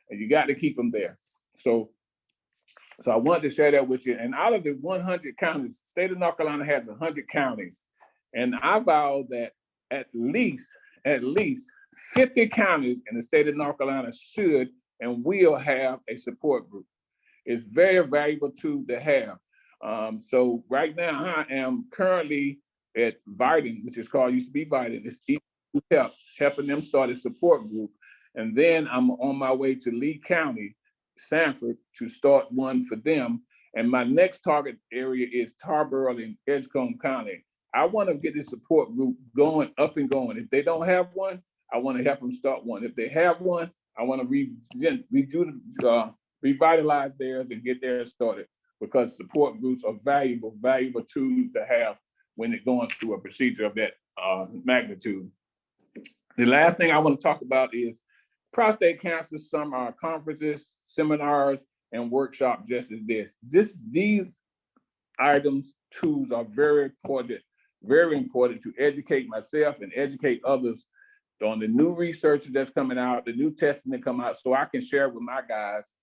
And you got to keep them there. So I wanted to share that with you. And out of the 100 counties, the state of North Carolina has 100 counties. And I vow that at least 50 counties in the state of North Carolina should and will have a support group. It's very valuable tool to have. So right now I am currently at Vidant, which is called, used to be Vidant. It's helping them start a support group. And then I'm on my way to Lee County, Sanford, to start one for them. And my next target area is Tarboro and Edgecombe County. I want to get this support group going, up and going. If they don't have one, I want to help them start one. If they have one, I want to revitalize theirs and get theirs started, because support groups are valuable tools to have when they're going through a procedure of that magnitude. The last thing I want to talk about is prostate cancer. Some are conferences, seminars, and workshops just as this. These items, tools are very important to educate myself and educate others on the new research that's coming out, the new testing that come out, so I can share with my guys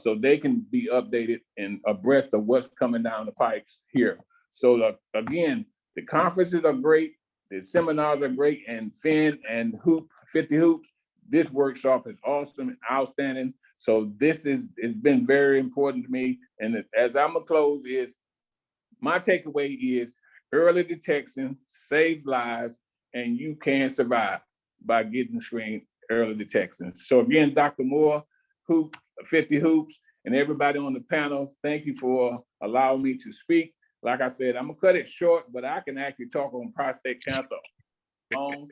so they can be updated and abreast of what's coming down the pipes here. So again, the conferences are great, the seminars are great, and Finn and 50 Hoops, this workshop is awesome and outstanding. So this has been very important to me. And as I'm gonna close is, my takeaway is early detection saves lives, and you can survive by getting screened early detection. So again, Dr. Moore, 50 Hoops, and everybody on the panel, thank you for allowing me to speak. Like I said, I'm gonna cut it short, but I can actually talk on prostate cancer. I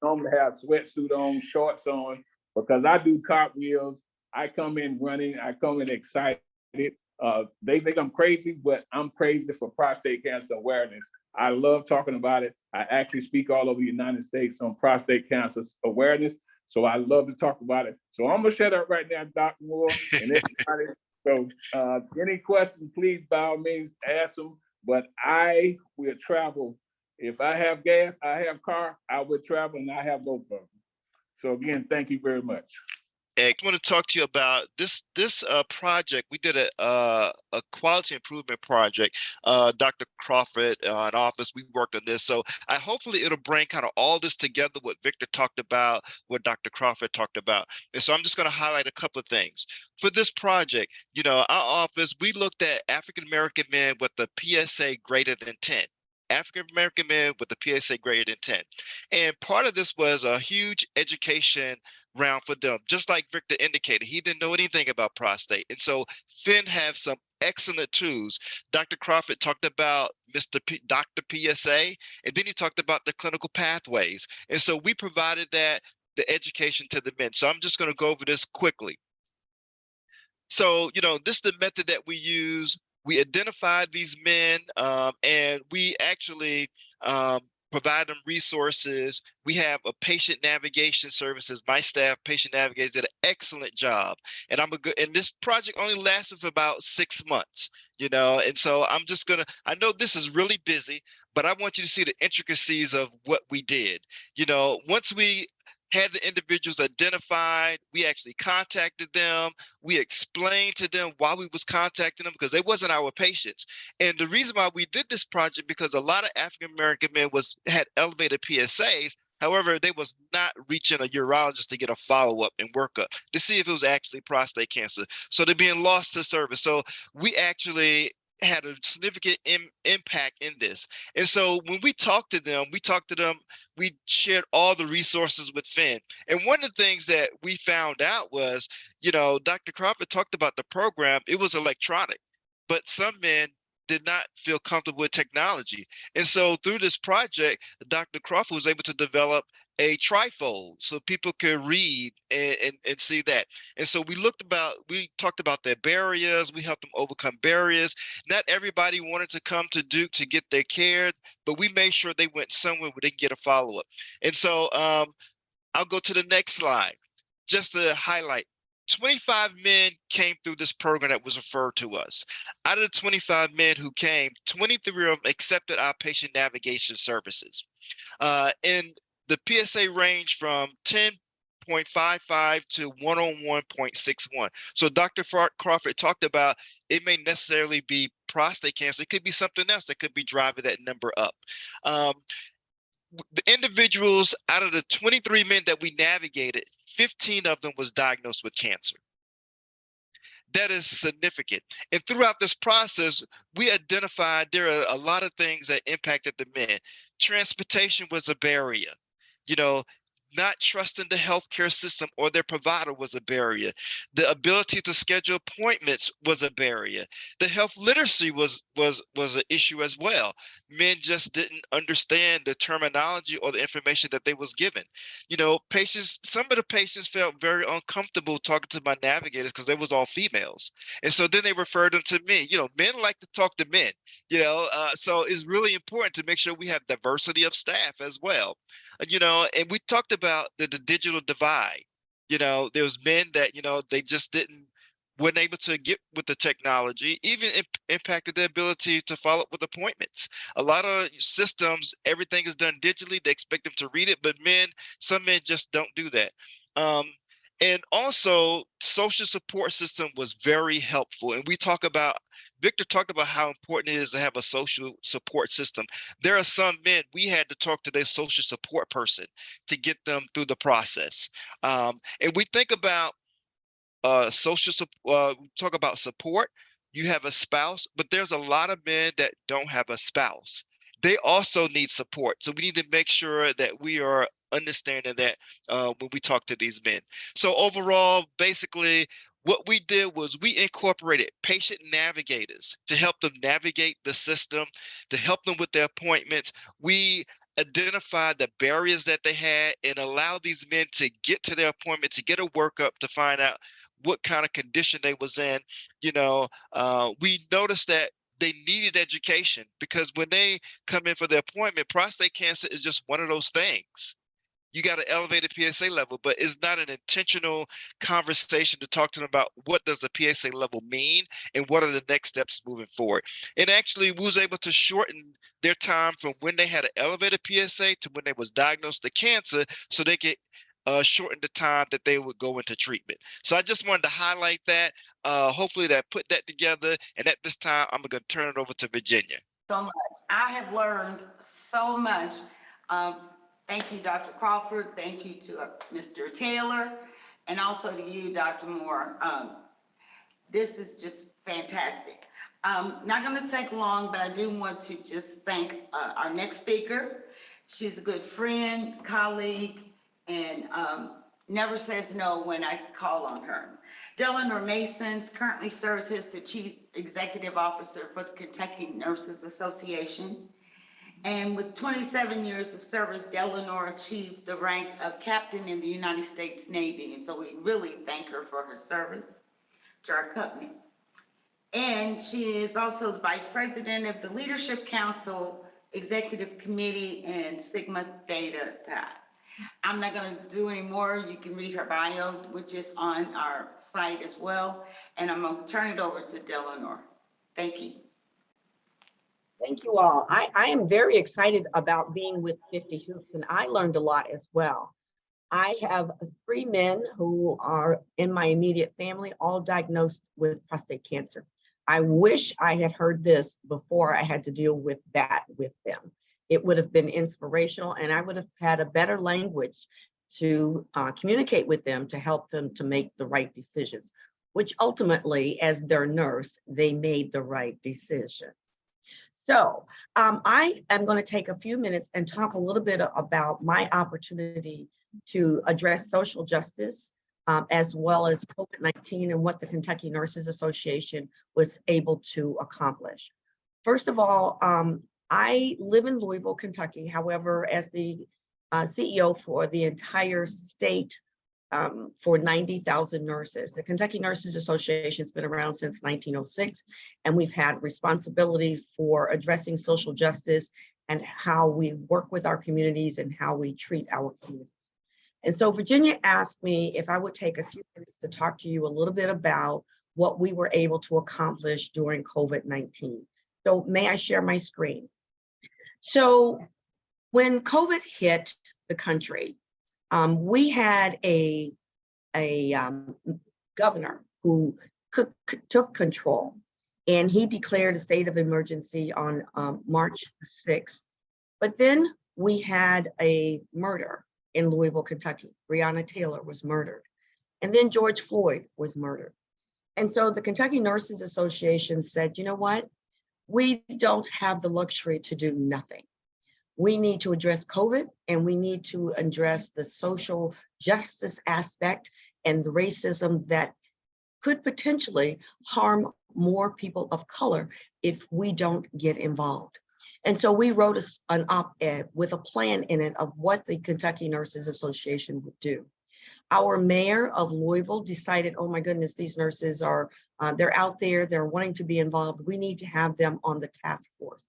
normally have sweatsuit on, shorts on, because I do cartwheels. I come in running, I come in excited. They think I'm crazy, but I'm crazy for prostate cancer awareness. I love talking about it. I actually speak all over the United States on prostate cancer awareness. So I love to talk about it. So I'm gonna shut up right now, Dr. Moore, and everybody. So any questions, please by all means ask them, but I will travel. If I have gas, I have car, I will travel, and I have both of them. So again, thank you very much. I want to talk to you about this project. We did a quality improvement project. Dr. Crawford in office, we worked on this. So hopefully it'll bring kind of all this together, what Victor talked about, what Dr. Crawford talked about. And so I'm just going to highlight a couple of things. For this project, our office, we looked at African-American men with the PSA greater than 10. African-American men with the PSA greater than 10. And part of this was a huge education round for them. Just like Victor indicated, he didn't know anything about prostate. And so Finn have some excellent tools. Dr. Crawford talked about Dr. PSA, and then he talked about the clinical pathways. And so we provided the education to the men. So I'm just going to go over this quickly. So, this is the method that we use. We identified these men, and we actually provide them resources. We have a patient navigation services. My staff, patient navigators, did an excellent job. And and this project only lasted for about 6 months, and so I know this is really busy, but I want you to see the intricacies of what we did. Once we had the individuals identified, we actually contacted them. We explained to them why we was contacting them, because they wasn't our patients. And the reason why we did this project, because a lot of African-American men had elevated PSAs. However, they was not reaching a urologist to get a follow-up and workup to see if it was actually prostate cancer. So they're being lost to service. So we actually had a significant impact in this. And so when we talked to them, we shared all the resources with Finn. And one of the things that we found out was, Dr. Crawford talked about the program, it was electronic, but some men did not feel comfortable with technology. And so through this project, Dr. Crawford was able to develop a trifold so people could read and see that. And so we talked about their barriers. We helped them overcome barriers. Not everybody wanted to come to Duke to get their care, but we made sure they went somewhere where they could get a follow-up. And so I'll go to the next slide just to highlight. 25 men came through this program that was referred to us. Out of the 25 men who came, 23 of them accepted our patient navigation services. And the PSA ranged from 10.55 to 101.61. So Dr. Crawford talked about it may necessarily be prostate cancer. It could be something else that could be driving that number up. The individuals out of the 23 men that we navigated, 15 of them was diagnosed with cancer. That is significant. And throughout this process, we identified there are a lot of things that impacted the men. Transportation was a barrier. Not trusting the healthcare system or their provider was a barrier. The ability to schedule appointments was a barrier. The health literacy was an issue as well. Men just didn't understand the terminology or the information that they was given. Some of the patients felt very uncomfortable talking to my navigators because they was all females. And so then they referred them to me. Men like to talk to men, so it's really important to make sure we have diversity of staff as well. And we talked about the digital divide. There was men that, they just weren't able to get with the technology, even impacted their ability to follow up with appointments. A lot of systems, everything is done digitally. They expect them to read it, but some men just don't do that. And also, social support system was very helpful. And Victor talked about how important it is to have a social support system. There are some men, we had to talk to their social support person to get them through the process. And we think about talk about support. You have a spouse, but there's a lot of men that don't have a spouse. They also need support. So we need to make sure that we are understanding that when we talk to these men. So overall, basically, what we did was we incorporated patient navigators to help them navigate the system, to help them with their appointments. We identified the barriers that they had and allowed these men to get to their appointment, to get a workup, to find out what kind of condition they was in. We noticed that they needed education, because when they come in for their appointment, prostate cancer is just one of those things. You got an elevated PSA level, but it's not an intentional conversation to talk to them about what does the PSA level mean and what are the next steps moving forward. And actually, we was able to shorten their time from when they had an elevated PSA to when they was diagnosed with cancer, so they could shorten the time that they would go into treatment. So I just wanted to highlight that. Hopefully that put that together. And at this time, I'm going to turn it over to Virginia. So much. I have learned so much. Thank you, Dr. Crawford. Thank you to Mr. Taylor, and also to you, Dr. Moore. This is just fantastic. Not going to take long, but I do want to just thank our next speaker. She's a good friend, colleague, and never says no when I call on her. Delano Mason currently serves as the Chief Executive Officer for the Kentucky Nurses Association. And with 27 years of service, Delano achieved the rank of captain in the United States Navy. And so we really thank her for her service to our company. And and she is also the Vice President of the Leadership Council Executive Committee and Sigma Theta Chi. I'm not going to do any more. You can read her bio, which is on our site as well. And I'm going to turn it over to Delano. Thank you. Thank you all. I am very excited about being with 50 Hoops, and I learned a lot as well. I have 3 men who are in my immediate family, all diagnosed with prostate cancer. I wish I had heard this before I had to deal with that with them. It would have been inspirational, and I would have had a better language to communicate with them to help them to make the right decisions, which ultimately, as their nurse, they made the right decision. So I am going to take a few minutes and talk a little bit about my opportunity to address social justice, as well as COVID-19 and what the Kentucky Nurses Association was able to accomplish. First of all, I live in Louisville, Kentucky. However, as the CEO for the entire state for 90,000 nurses. The Kentucky Nurses Association has been around since 1906, and we've had responsibility for addressing social justice and how we work with our communities and how we treat our communities. And so Virginia asked me if I would take a few minutes to talk to you a little bit about what we were able to accomplish during COVID-19. So may I share my screen? So when COVID hit the country, we had a governor who took control, and he declared a state of emergency on March 6th. But then we had a murder in Louisville, Kentucky. Breonna Taylor was murdered. And then George Floyd was murdered. And so the Kentucky Nurses Association said, you know what? We don't have the luxury to do nothing. We need to address COVID, and we need to address the social justice aspect and the racism that could potentially harm more people of color if we don't get involved. And so we wrote an op-ed with a plan in it of what the Kentucky Nurses Association would do. Our mayor of Louisville decided, oh my goodness, these nurses are, they're out there, they're wanting to be involved. We need to have them on the task force.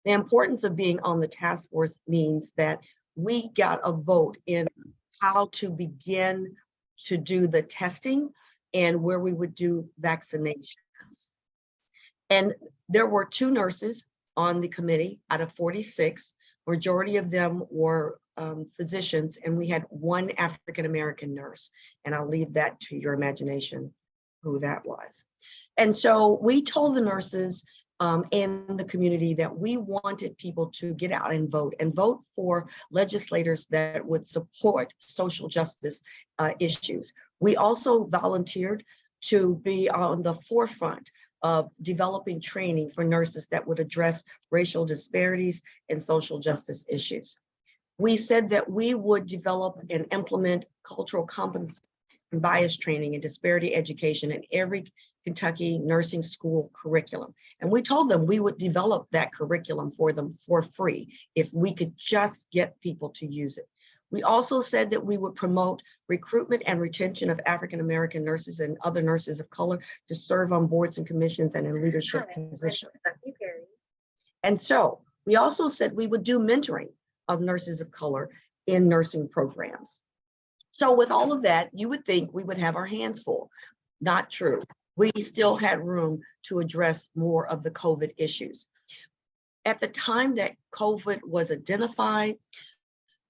The importance of being on the task force means that we got a vote in how to begin to do the testing and where we would do vaccinations. And there were 2 nurses on the committee out of 46. Majority of them were physicians, and we had 1 African-American nurse. And I'll leave that to your imagination who that was. And so we told the nurses in the community that we wanted people to get out and vote for legislators that would support social justice issues. We also volunteered to be on the forefront of developing training for nurses that would address racial disparities and social justice issues. We said that we would develop and implement cultural competency and bias training and disparity education in every Kentucky nursing school curriculum. And we told them we would develop that curriculum for them for free if we could just get people to use it. We also said that we would promote recruitment and retention of African-American nurses and other nurses of color to serve on boards and commissions and in leadership positions. And so we also said we would do mentoring of nurses of color in nursing programs. So with all of that, you would think we would have our hands full. Not true. We still had room to address more of the COVID issues. At the time that COVID was identified,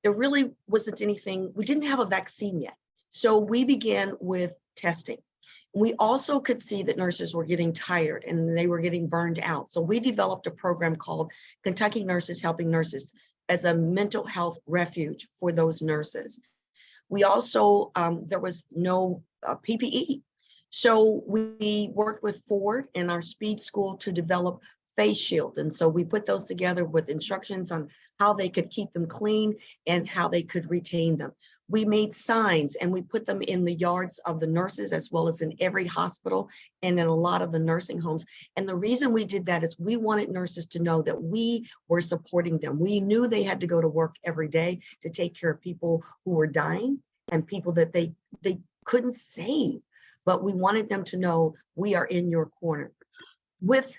there really wasn't anything, we didn't have a vaccine yet. So we began with testing. We also could see that nurses were getting tired and they were getting burned out. So we developed a program called Kentucky Nurses Helping Nurses as a mental health refuge for those nurses. We also, there was no PPE. So we worked with Ford and our speed school to develop face shields. And so we put those together with instructions on how they could keep them clean and how they could retain them. We made signs and we put them in the yards of the nurses as well as in every hospital and in a lot of the nursing homes. And the reason we did that is we wanted nurses to know that we were supporting them. We knew they had to go to work every day to take care of people who were dying and people that they couldn't save. But we wanted them to know we are in your corner. with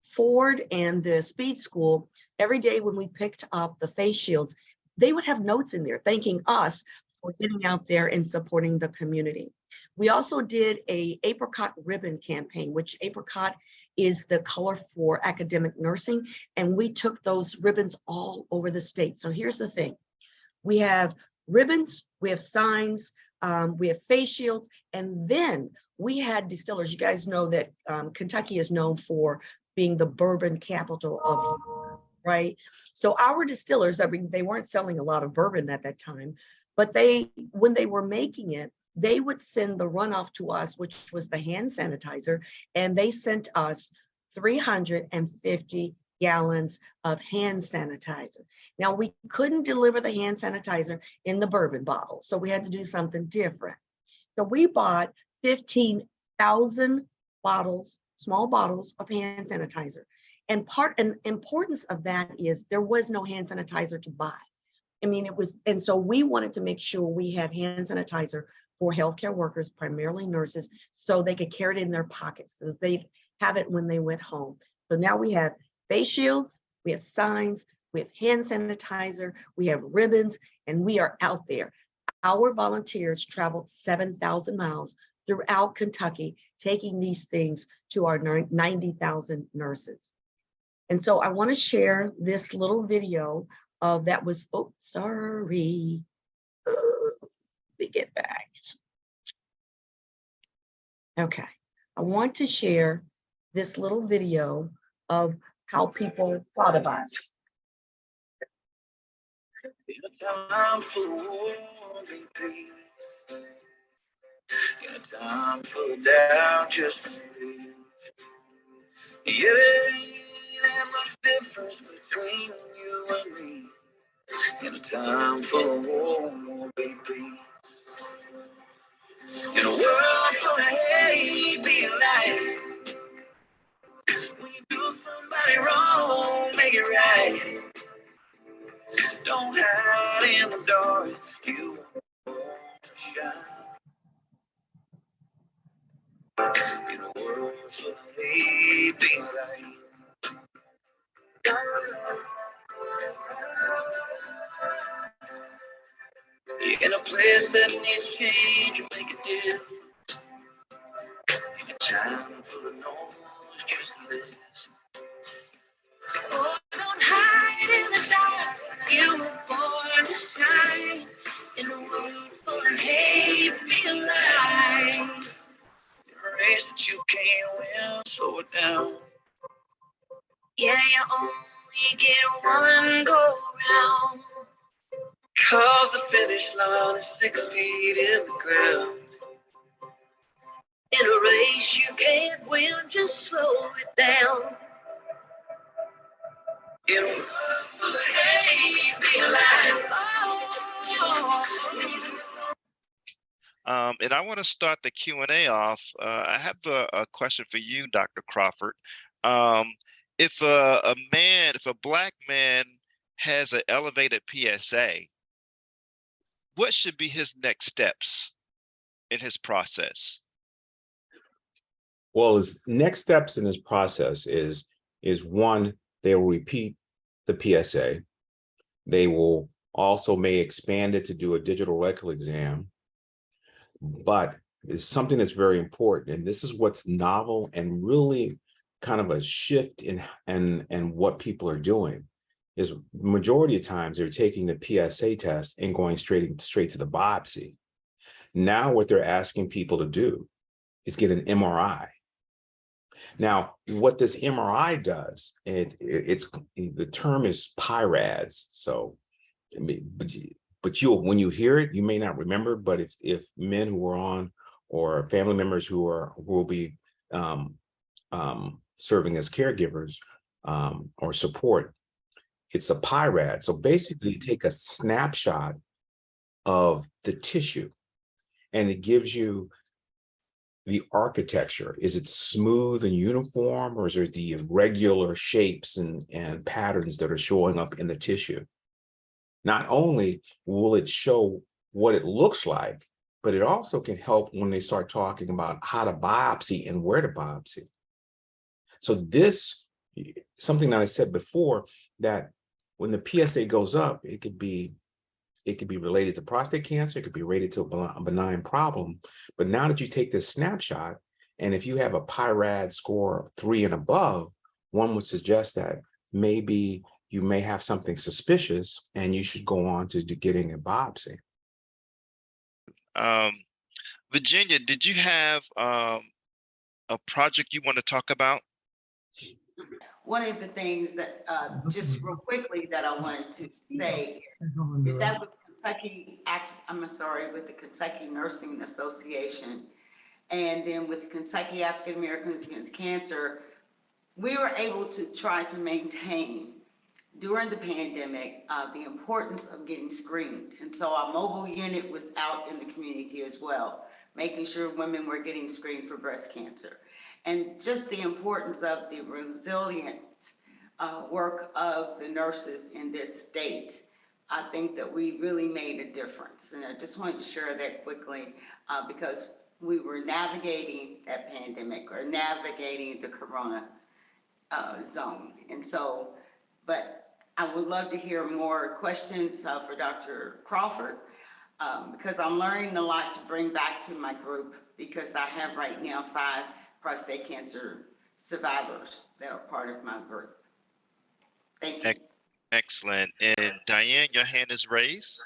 Ford and the speed school, every day when we picked up the face shields, they would have notes in there thanking us for getting out there and supporting the community. We also did a apricot ribbon campaign, which apricot is the color for academic nursing. And we took those ribbons all over the state. So here's the thing. We have ribbons, we have signs, we have face shields, and then we had distillers. You guys know that Kentucky is known for being the bourbon capital of, right? So our distillers, I mean, they weren't selling a lot of bourbon at that time, but when they were making it, they would send the runoff to us, which was the hand sanitizer, and they sent us 350 gallons of hand sanitizer. Now, we couldn't deliver the hand sanitizer in the bourbon bottle, so we had to do something different. So we bought 15,000 bottles, small bottles of hand sanitizer. And importance of that is there was no hand sanitizer to buy. I mean, and so we wanted to make sure we had hand sanitizer for healthcare workers, primarily nurses, so they could carry it in their pockets, so they'd have it when they went home. So now we have face shields, we have signs, we have hand sanitizer, we have ribbons, and we are out there. Our volunteers traveled 7,000 miles throughout Kentucky, taking these things to our 90,000 nurses. And so I want to share this little video of that was, oh, sorry. Let me get back. Okay, I want to share this little video of how people thought of us. Time for war, baby. Got time for doubt, just believe. Yeah, ain't much difference between you and me. In a time for war, baby. In a world full of hate, be alive. When you do somebody wrong, make it right. Don't hide in the dark, you won't shine. In a world full of hate, be alive. In a place that needs change, you make a deal. In a time full of noise, just listen. Oh, don't hide in the dark, you were born to shine. In a world full of hate, be alive. In a race that you can't win, slow it down. Yeah, you only get one go round. Cause the finish line is 6 feet in the ground. In a race you can't win, just slow it down. In a world full of hate, be alive. And I want to start the Q&A off. I have a question for you, Dr. Crawford. If a Black man has an elevated PSA, what should be his next steps in his process? Well, his next steps in his process is one, they will repeat the PSA. They will also may expand it to do a digital rectal exam. But it's something that's very important. And this is what's novel and really kind of a shift in what people are doing is majority of times they're taking the PSA test and going straight to the biopsy. Now what they're asking people to do is get an MRI. Now, what this MRI does, it's the term is PIRADS. So, but when you hear it, you may not remember. But if men who are on or family members who will be serving as caregivers or support, it's a PIRAD. So basically, you take a snapshot of the tissue, and it gives you the architecture. Is it smooth and uniform, or is there the irregular shapes and patterns that are showing up in the tissue? Not only will it show what it looks like, but it also can help when they start talking about how to biopsy and where to biopsy. So this, something that I said before, that when the PSA goes up, it could be related to prostate cancer, it could be related to a benign problem. But now that you take this snapshot, and if you have a PIRAD score of 3 and above, one would suggest that maybe you may have something suspicious and you should go on to getting a biopsy. Virginia, did you have a project you want to talk about? One of the things that, just real quickly, that I wanted to say is that with with the Kentucky Nursing Association, and then with Kentucky African Americans Against Cancer, we were able to try to maintain during the pandemic the importance of getting screened. And so our mobile unit was out in the community as well, making sure women were getting screened for breast cancer. And just the importance of the resilient work of the nurses in this state. I think that we really made a difference. And I just wanted to share that quickly because we were navigating that pandemic or navigating the corona zone. And so, but I would love to hear more questions for Dr. Crawford because I'm learning a lot to bring back to my group, because I have right now 5 prostate cancer survivors that are part of my group. Thank you. Excellent. And Diane, your hand is raised.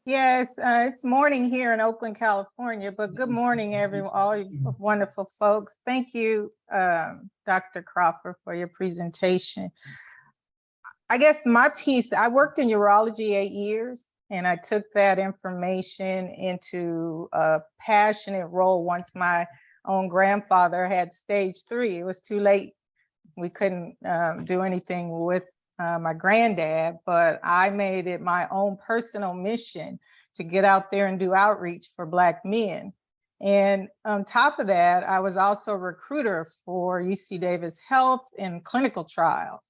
Yes, it's morning here in Oakland, California, but good morning, all you wonderful folks. Thank you, Dr. Crawford, for your presentation. I guess my piece, I worked in urology 8 years, and I took that information into a passionate role once my own grandfather had stage 3. It was too late. We couldn't do anything with my granddad, but I made it my own personal mission to get out there and do outreach for Black men. And on top of that, I was also a recruiter for UC Davis Health in clinical trials.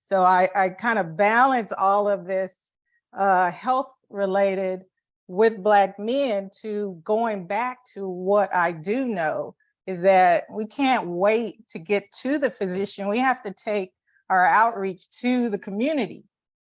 So I kind of balance all of this health related with Black men to going back to what I do know is that we can't wait to get to the physician. We have to take our outreach to the community.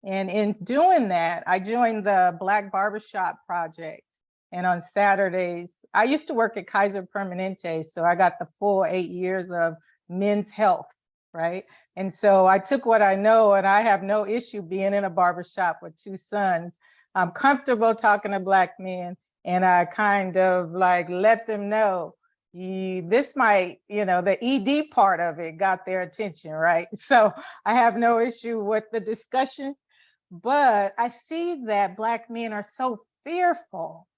And in doing that, I joined the Black Barbershop Project. And on Saturdays, I used to work at Kaiser Permanente, so I got the full 8 years of men's health, right? And so I took what I know, and I have no issue being in a barbershop with 2 sons. I'm comfortable talking to Black men, and I kind of like let them know, this might, the ED part of it got their attention, right? So I have no issue with the discussion, but I see that Black men are so fearful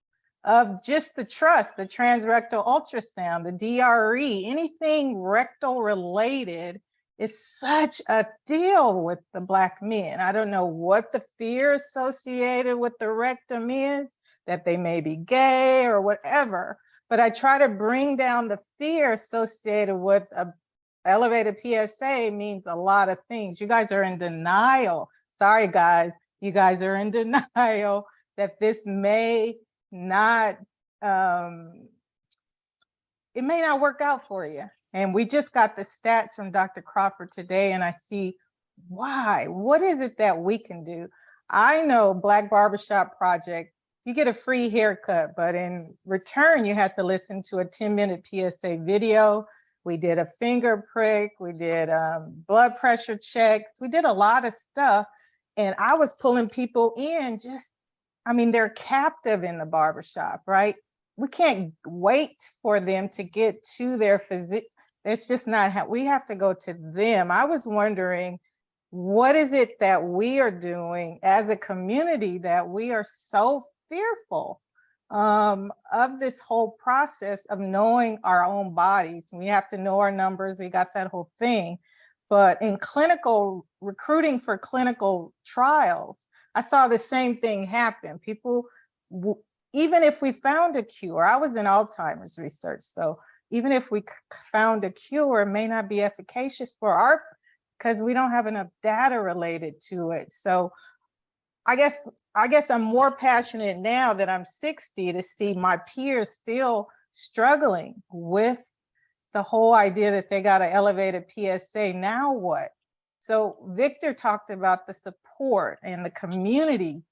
of just the trust, the transrectal ultrasound, the DRE, anything rectal related is such a deal with the Black men. I don't know what the fear associated with the rectum is, that they may be gay or whatever, but I try to bring down the fear associated with a elevated PSA means a lot of things. You guys are in denial. Sorry, guys, you guys are in denial that this may not, it may not work out for you. And we just got the stats from Dr. Crawford today, and I see why. What is it that we can do? I know Black Barbershop Project, you get a free haircut, but in return, you have to listen to a 10-minute PSA video. We did a finger prick, we did blood pressure checks, we did a lot of stuff. And I was pulling people in they're captive in the barbershop, right? We can't wait for them to get to their physician. It's just not how we have to go to them. I was wondering, what is it that we are doing as a community that we are so fearful of this whole process of knowing our own bodies? We have to know our numbers. We got that whole thing. But in clinical recruiting for clinical trials, I saw the same thing happen. People, even if we found a cure, I was in Alzheimer's research. So even if we found a cure, it may not be efficacious for because we don't have enough data related to it. So I guess I'm more passionate now that I'm 60 to see my peers still struggling with the whole idea that they got an elevated PSA, now what? So Victor talked about the support and the community.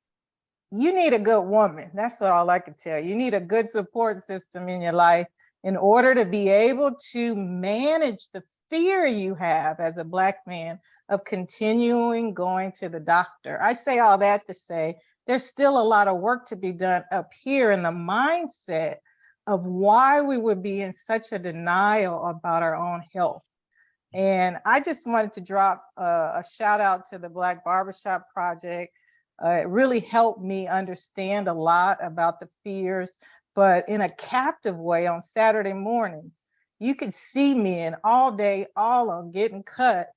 You need a good woman. That's what all I can tell you. You need a good support system in your life in order to be able to manage the fear you have as a Black man of continuing going to the doctor. I say all that to say there's still a lot of work to be done up here in the mindset of why we would be in such a denial about our own health. And I just wanted to drop a shout out to the Black Barbershop Project. It really helped me understand a lot about the fears, but in a captive way on Saturday mornings. You could see men all day, all on getting cut.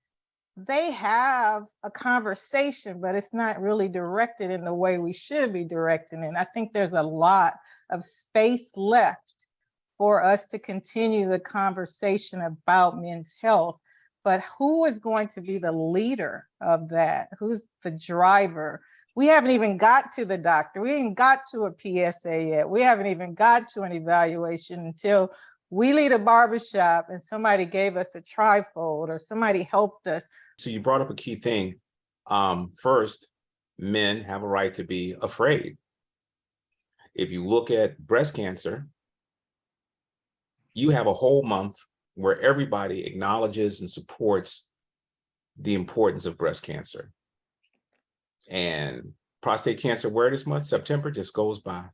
They have a conversation, but it's not really directed in the way we should be directing. And I think there's a lot of space left for us to continue the conversation about men's health. But who is going to be the leader of that? Who's the driver? We haven't even got to the doctor. We haven't got to a PSA yet. We haven't even got to an evaluation until we lead a barbershop and somebody gave us a trifold or somebody helped us. So you brought up a key thing. First, men have a right to be afraid. If you look at breast cancer, you have a whole month where everybody acknowledges and supports the importance of breast cancer. And Prostate Cancer Awareness Month, September, just goes by.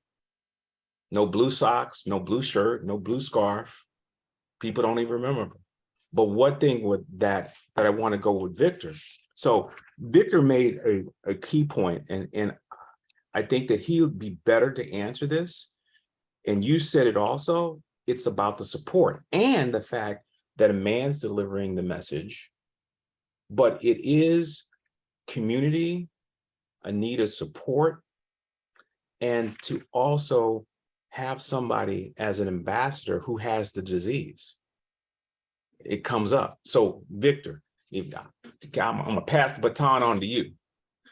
No blue socks, no blue shirt, no blue scarf. People don't even remember. But one thing with that I want to go with Victor. So Victor made a key point, and I think that he would be better to answer this. And you said it also, it's about the support and the fact that a man's delivering the message, but it is community, a need of support, and to also have somebody as an ambassador who has the disease. It comes up. So Victor, I'm gonna pass the baton on to you.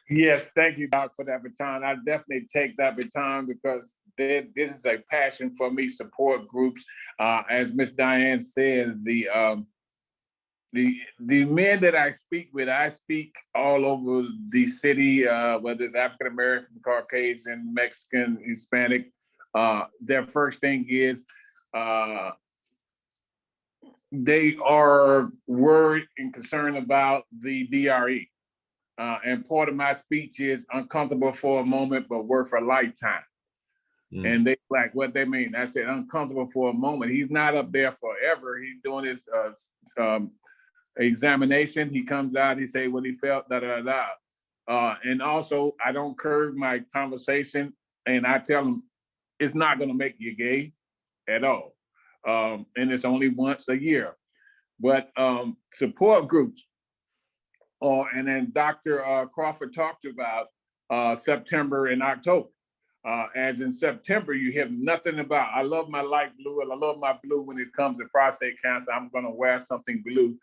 Yes, thank you, Doc, for that baton. I definitely take that baton because this is a passion for me, support groups. As Miss Diane said, the men that I speak with, I speak all over the city, whether it's African-American, Caucasian, Mexican, Hispanic. Their first thing is they are worried and concerned about the DRE. And part of my speech is uncomfortable for a moment, but worth a lifetime. And they like what they mean. I said uncomfortable for a moment. He's not up there forever. He's doing his examination. He comes out, he say what he felt, and also I don't curve my conversation and I tell him it's not gonna make you gay at all. And it's only once a year. But support groups, and then Dr. Crawford talked about September and October. As in September, you hear nothing about, I love my light blue and I love my blue when it comes to prostate cancer. I'm gonna wear something blue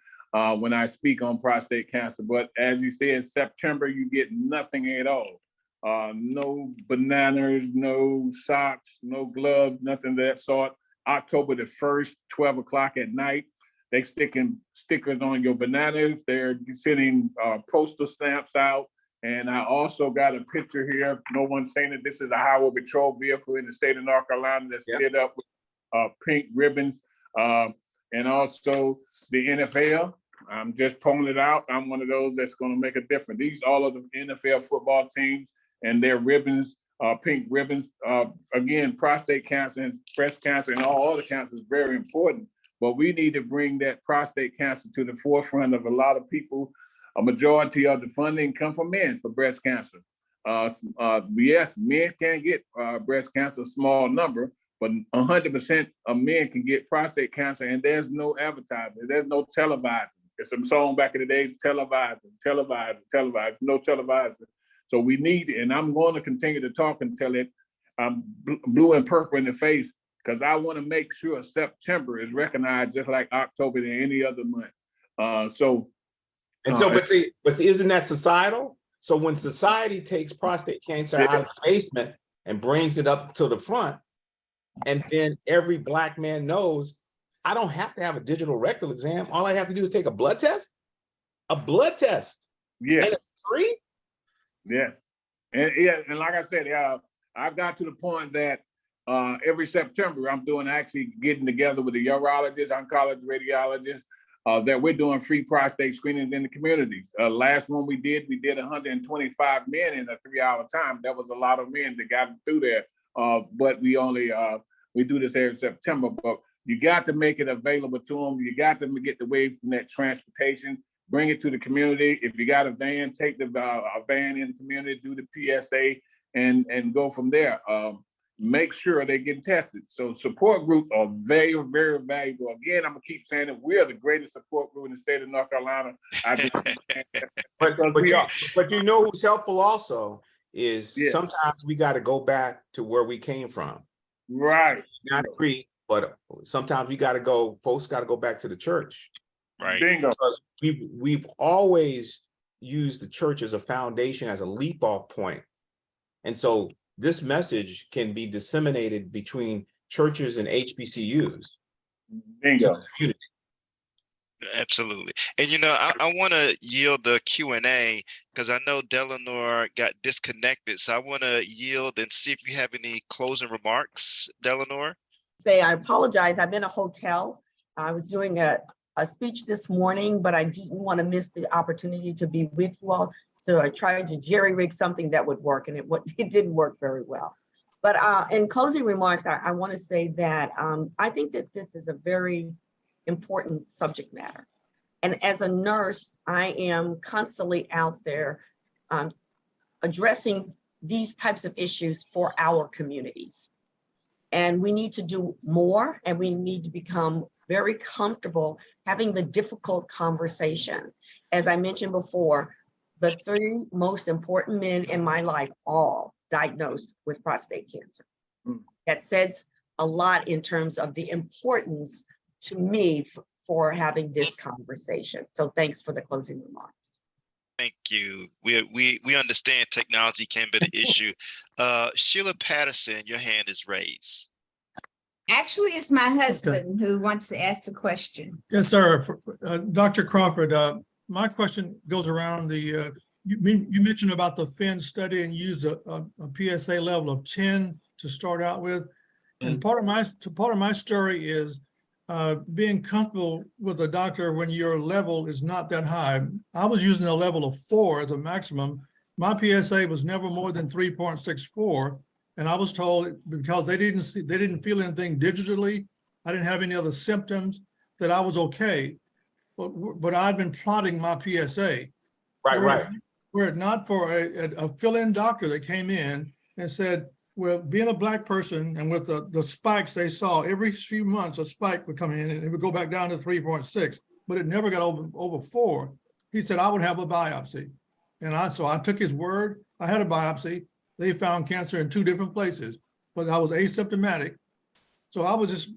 when I speak on prostate cancer. But as you said, September, you get nothing at all. No bananas, no socks, no gloves, nothing of that sort. October the 1st, 12 o'clock at night, they sticking stickers on your bananas. They're sending postal stamps out. And I also got a picture here. No one's saying that this is a highway patrol vehicle in the state of North Carolina that's lit up with pink ribbons. And also the NFL. I'm just pulling it out. I'm one of those that's going to make a difference. These all of the NFL football teams and their ribbons, pink ribbons. Again, prostate cancer and breast cancer and all other cancers is very important. But we need to bring that prostate cancer to the forefront of a lot of people. A majority of the funding come from men for breast cancer. Yes, men can get breast cancer, a small number, but 100% of men can get prostate cancer, and there's no advertising, there's no televising. It's a song back in the days, televising, no televising. So we need it, and I'm going to continue to talk until it blue and purple in the face, because I want to make sure September is recognized just like October than any other month. But see, isn't that societal? So when society takes prostate cancer out of the basement and brings it up to the front, and then every Black man knows I don't have to have a digital rectal exam. All I have to do is take a blood test. A blood test. Yes. And it's free? Yes. And yeah, and like I said, I've got to the point that every September I'm actually getting together with the urologists, oncologists, radiologists, that we're doing free prostate screenings in the communities. Last one we did 125 men in a 3-hour time. That was a lot of men that got through there. But we do this every September. But you got to make it available to them. You got to get away from that transportation. Bring it to the community. If you got a van, take a van in the community, do the PSA, and go from there. Make sure they get tested. So support groups are very, very valuable. Again, I'm gonna keep saying that we are the greatest support group in the state of North Carolina. But you know who's helpful also is sometimes we got to go back to where we came from. Right. So not free, but sometimes we got to go. Folks got to go back to the church. Right. Bingo. Because we've always used the church as a foundation, as a leap off point. And so this message can be disseminated between churches and HBCUs. Bingo. Absolutely. And I want to yield the Q&A because I know Delanor got disconnected. So I want to yield and see if you have any closing remarks, Delanor. I apologize. I'm in a hotel. I was doing a speech this morning, but I didn't want to miss the opportunity to be with you all. So I tried to jerry-rig something that would work, and it didn't work very well. But in closing remarks, I want to say that I think that this is a very important subject matter. And as a nurse, I am constantly out there addressing these types of issues for our communities. And we need to do more, and we need to become very comfortable having the difficult conversation. As I mentioned before, the 3 most important men in my life all diagnosed with prostate cancer. That says a lot in terms of the importance to me for having this conversation. So thanks for the closing remarks. Thank you. We understand technology can be the issue. Sheila Patterson, your hand is raised. Actually, it's my husband who wants to ask the question. Yes, sir. Dr. Crawford, my question goes around the, you mentioned about the Finn study and use a PSA level of 10 to start out with. And part of my story is being comfortable with a doctor when your level is not that high. I was using a level of 4 as a maximum. My PSA was never more than 3.64. And I was told because they didn't feel anything digitally, I didn't have any other symptoms, that I was okay. But I'd been plotting my PSA. Right. Were it not for a fill-in doctor that came in and said, well, being a Black person and with the spikes they saw, every few months a spike would come in and it would go back down to 3.6, but it never got over 4. He said I would have a biopsy. And so I took his word. I had a biopsy. They found cancer in 2 different places, but I was asymptomatic. So I was just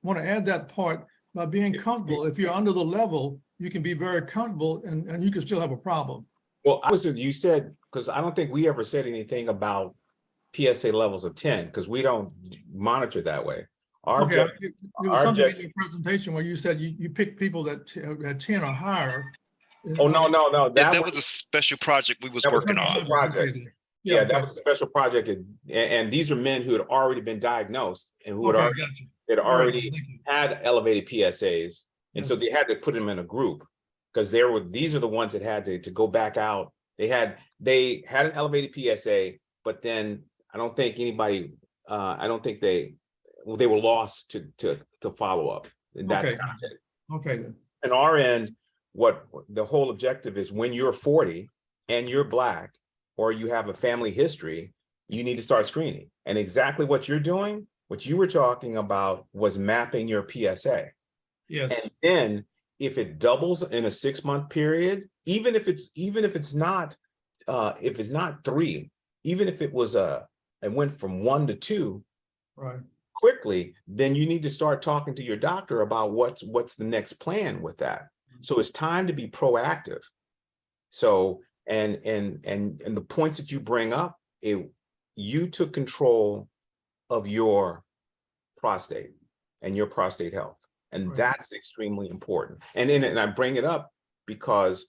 want to add that part by being comfortable. If you're under the level, you can be very comfortable and you can still have a problem. Well, you said, because I don't think we ever said anything about PSA levels of 10, because we don't monitor that way. There was something in your presentation where you said you picked people that had 10 or higher. Oh, no. That was a special project we was working on. That was a special project. And these are men who had already been diagnosed and who had already had elevated PSAs. And so they had to put them in a group because these are the ones that had to go back out. They had an elevated PSA, but then I don't think they were lost to follow up. And that's kind of it. Okay. Then. On our end, what the whole objective is, when you're 40 and you're Black or you have a family history, you need to start screening. And exactly what you're doing, what you were talking about was mapping your PSA. Yes. And then if it doubles in a 6-month period, even if it's not 3, even if it went from 1 to 2, right, quickly, then you need to start talking to your doctor about what's the next plan with that. So it's time to be proactive. So and the points that you bring up, you took control of your prostate and your prostate health. And Right. that's extremely important. And I bring it up because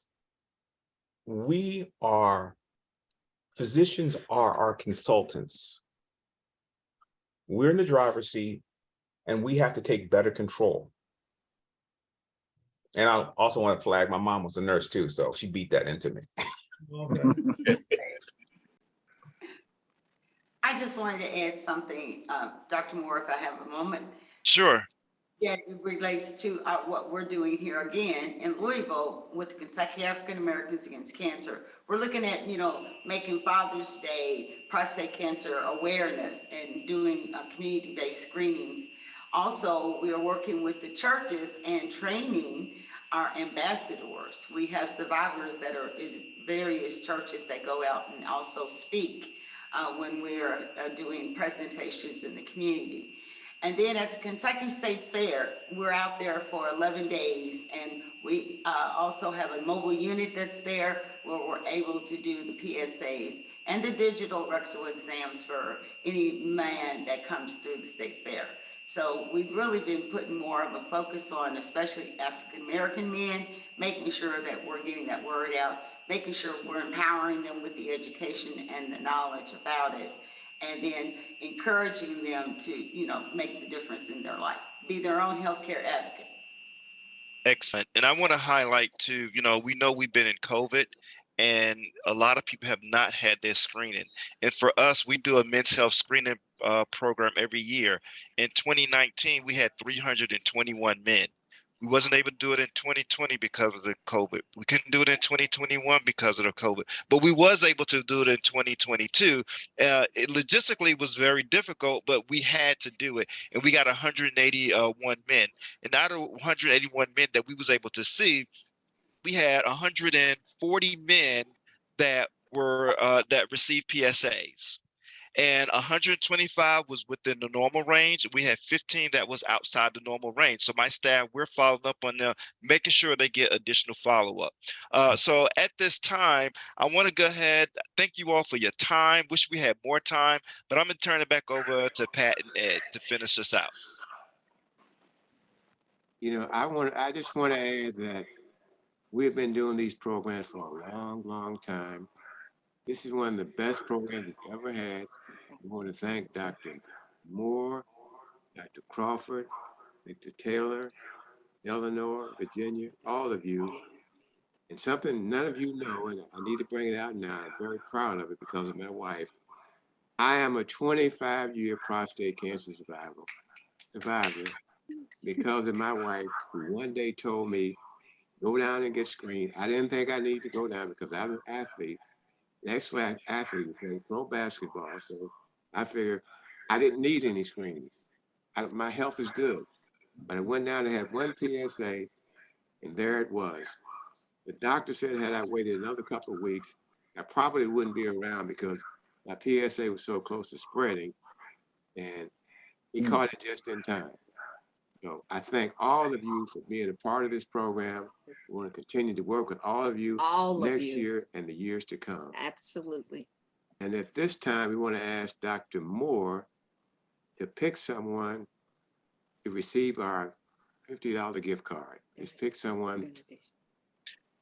physicians are our consultants. We're in the driver's seat and we have to take better control. And I also want to flag, my mom was a nurse too, so she beat that into me. Okay. I just wanted to add something, Dr. Moore, if I have a moment. Sure. That it relates to what we're doing here again in Louisville with the Kentucky African Americans Against Cancer. We're looking at, making Father's Day prostate cancer awareness and doing community-based screenings. Also, we are working with the churches and training our ambassadors. We have survivors that are in various churches that go out and also speak when we're doing presentations in the community. And then at the Kentucky State Fair, we're out there for 11 days, and we also have a mobile unit that's there where we're able to do the PSAs and the digital rectal exams for any man that comes through the state fair. So we've really been putting more of a focus on, especially African-American men, making sure that we're getting that word out, making sure we're empowering them with the education and the knowledge about it, and then encouraging them to, make the difference in their life, be their own healthcare advocate. Excellent. And I want to highlight too, we know we've been in COVID and a lot of people have not had their screening. And for us, we do a men's health screening program every year. In 2019, we had 321 men. We wasn't able to do it in 2020 because of the COVID. We couldn't do it in 2021 because of the COVID, but we was able to do it in 2022. It logistically was very difficult, but we had to do it. And we got 181 men. And out of 181 men that we was able to see, we had 140 men that were that received PSAs. And 125 was within the normal range. We had 15 that was outside the normal range. So my staff, we're following up on them, making sure they get additional follow-up. So at this time, I want to go ahead. Thank you all for your time. Wish we had more time, but I'm going to turn it back over to Pat and Ed to finish us out. I just want to add that we've been doing these programs for a long, long time. This is one of the best programs we've ever had. We want to thank Dr. Moore, Dr. Crawford, Victor Taylor, Eleanor, Virginia, all of you. And something none of you know, and I need to bring it out now. I'm very proud of it because of my wife. I am a 25-year prostate cancer survivor because of my wife, who one day told me, go down and get screened. I didn't think I needed to go down because I'm an athlete. Next athlete was playing pro basketball, so I figured I didn't need any screening. My health is good. But I went down to have one PSA, and there it was. The doctor said had I waited another couple of weeks, I probably wouldn't be around because my PSA was so close to spreading, and he caught it just in time. So I thank all of you for being a part of this program. We want to continue to work with all of you next year and the years to come. Absolutely. And at this time, we want to ask Dr. Moore to pick someone to receive our $50 gift card. Just pick someone.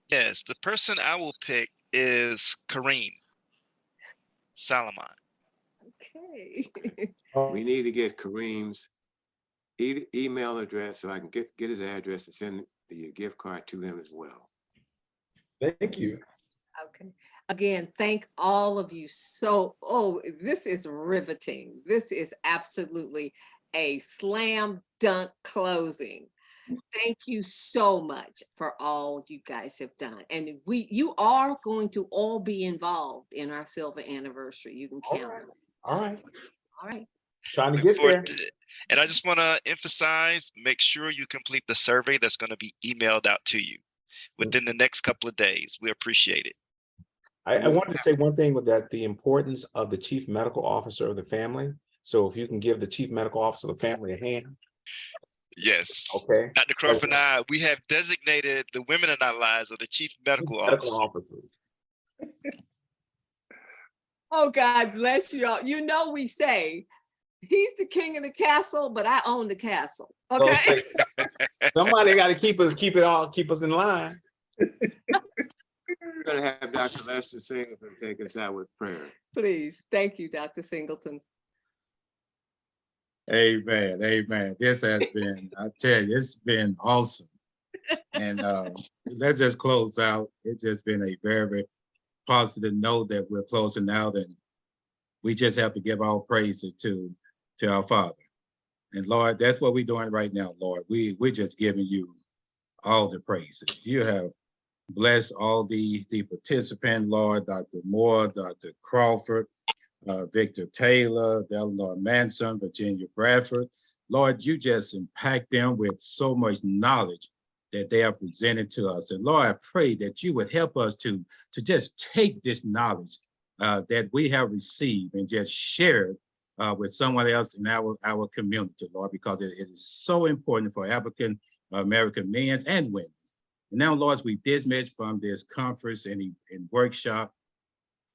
Yes, the person I will pick is Kareem Salomon. Okay. We need to get Kareem's email address so I can get his address and send the gift card to him as well. Thank you. Okay. Again, thank all of you. This is riveting. This is absolutely a slam dunk closing. Thank you so much for all you guys have done. And you are going to all be involved in our silver anniversary. You can count on it. All right. All right. Trying to get there. And I just want to emphasize, make sure you complete the survey that's going to be emailed out to you within the next couple of days. We appreciate it. I wanted to say one thing with that, the importance of the chief medical officer of the family. So if you can give the chief medical officer of the family a hand. Yes. Okay. Dr. Crawford and I, we have designated the women in our lives are the chief medical officers. Oh, God bless you all. We say He's the king of the castle, but I own the castle. Well, Okay. say- Somebody got to keep us in line. We're gonna have Dr. Lester Singleton take us out with prayer. Please. Thank you, Dr. Singleton. Amen. Amen. This has been, I tell you, it's been awesome. And let's just close out. It's just been a very, very positive note that we're closing out, and we just have to give all praises to our Father. And Lord, that's what we're doing right now, Lord. We're just giving you all the praises. You have blessed all the participants, Lord, Dr. Moore, Dr. Crawford, Victor Taylor, Eleanor Manson, Virginia Bradford. Lord, you just impact them with so much knowledge that they are presented to us. And Lord, I pray that you would help us to just take this knowledge that we have received and just share it with someone else in our community, Lord, because it is so important for African American men and women. And now, Lord, as we dismiss from this conference and workshop,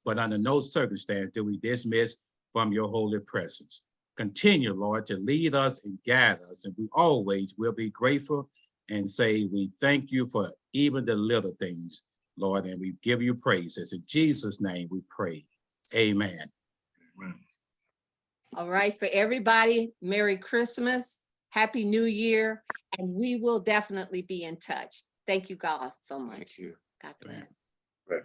but under no circumstance do we dismiss from your holy presence. Continue, Lord, to lead us and guide us, and we always will be grateful and say we thank you for even the little things, Lord, and we give you praises. In Jesus' name we pray. Amen. All right, for everybody, Merry Christmas, Happy New Year, and we will definitely be in touch. Thank you, God, so much. Thank you. God bless. Right.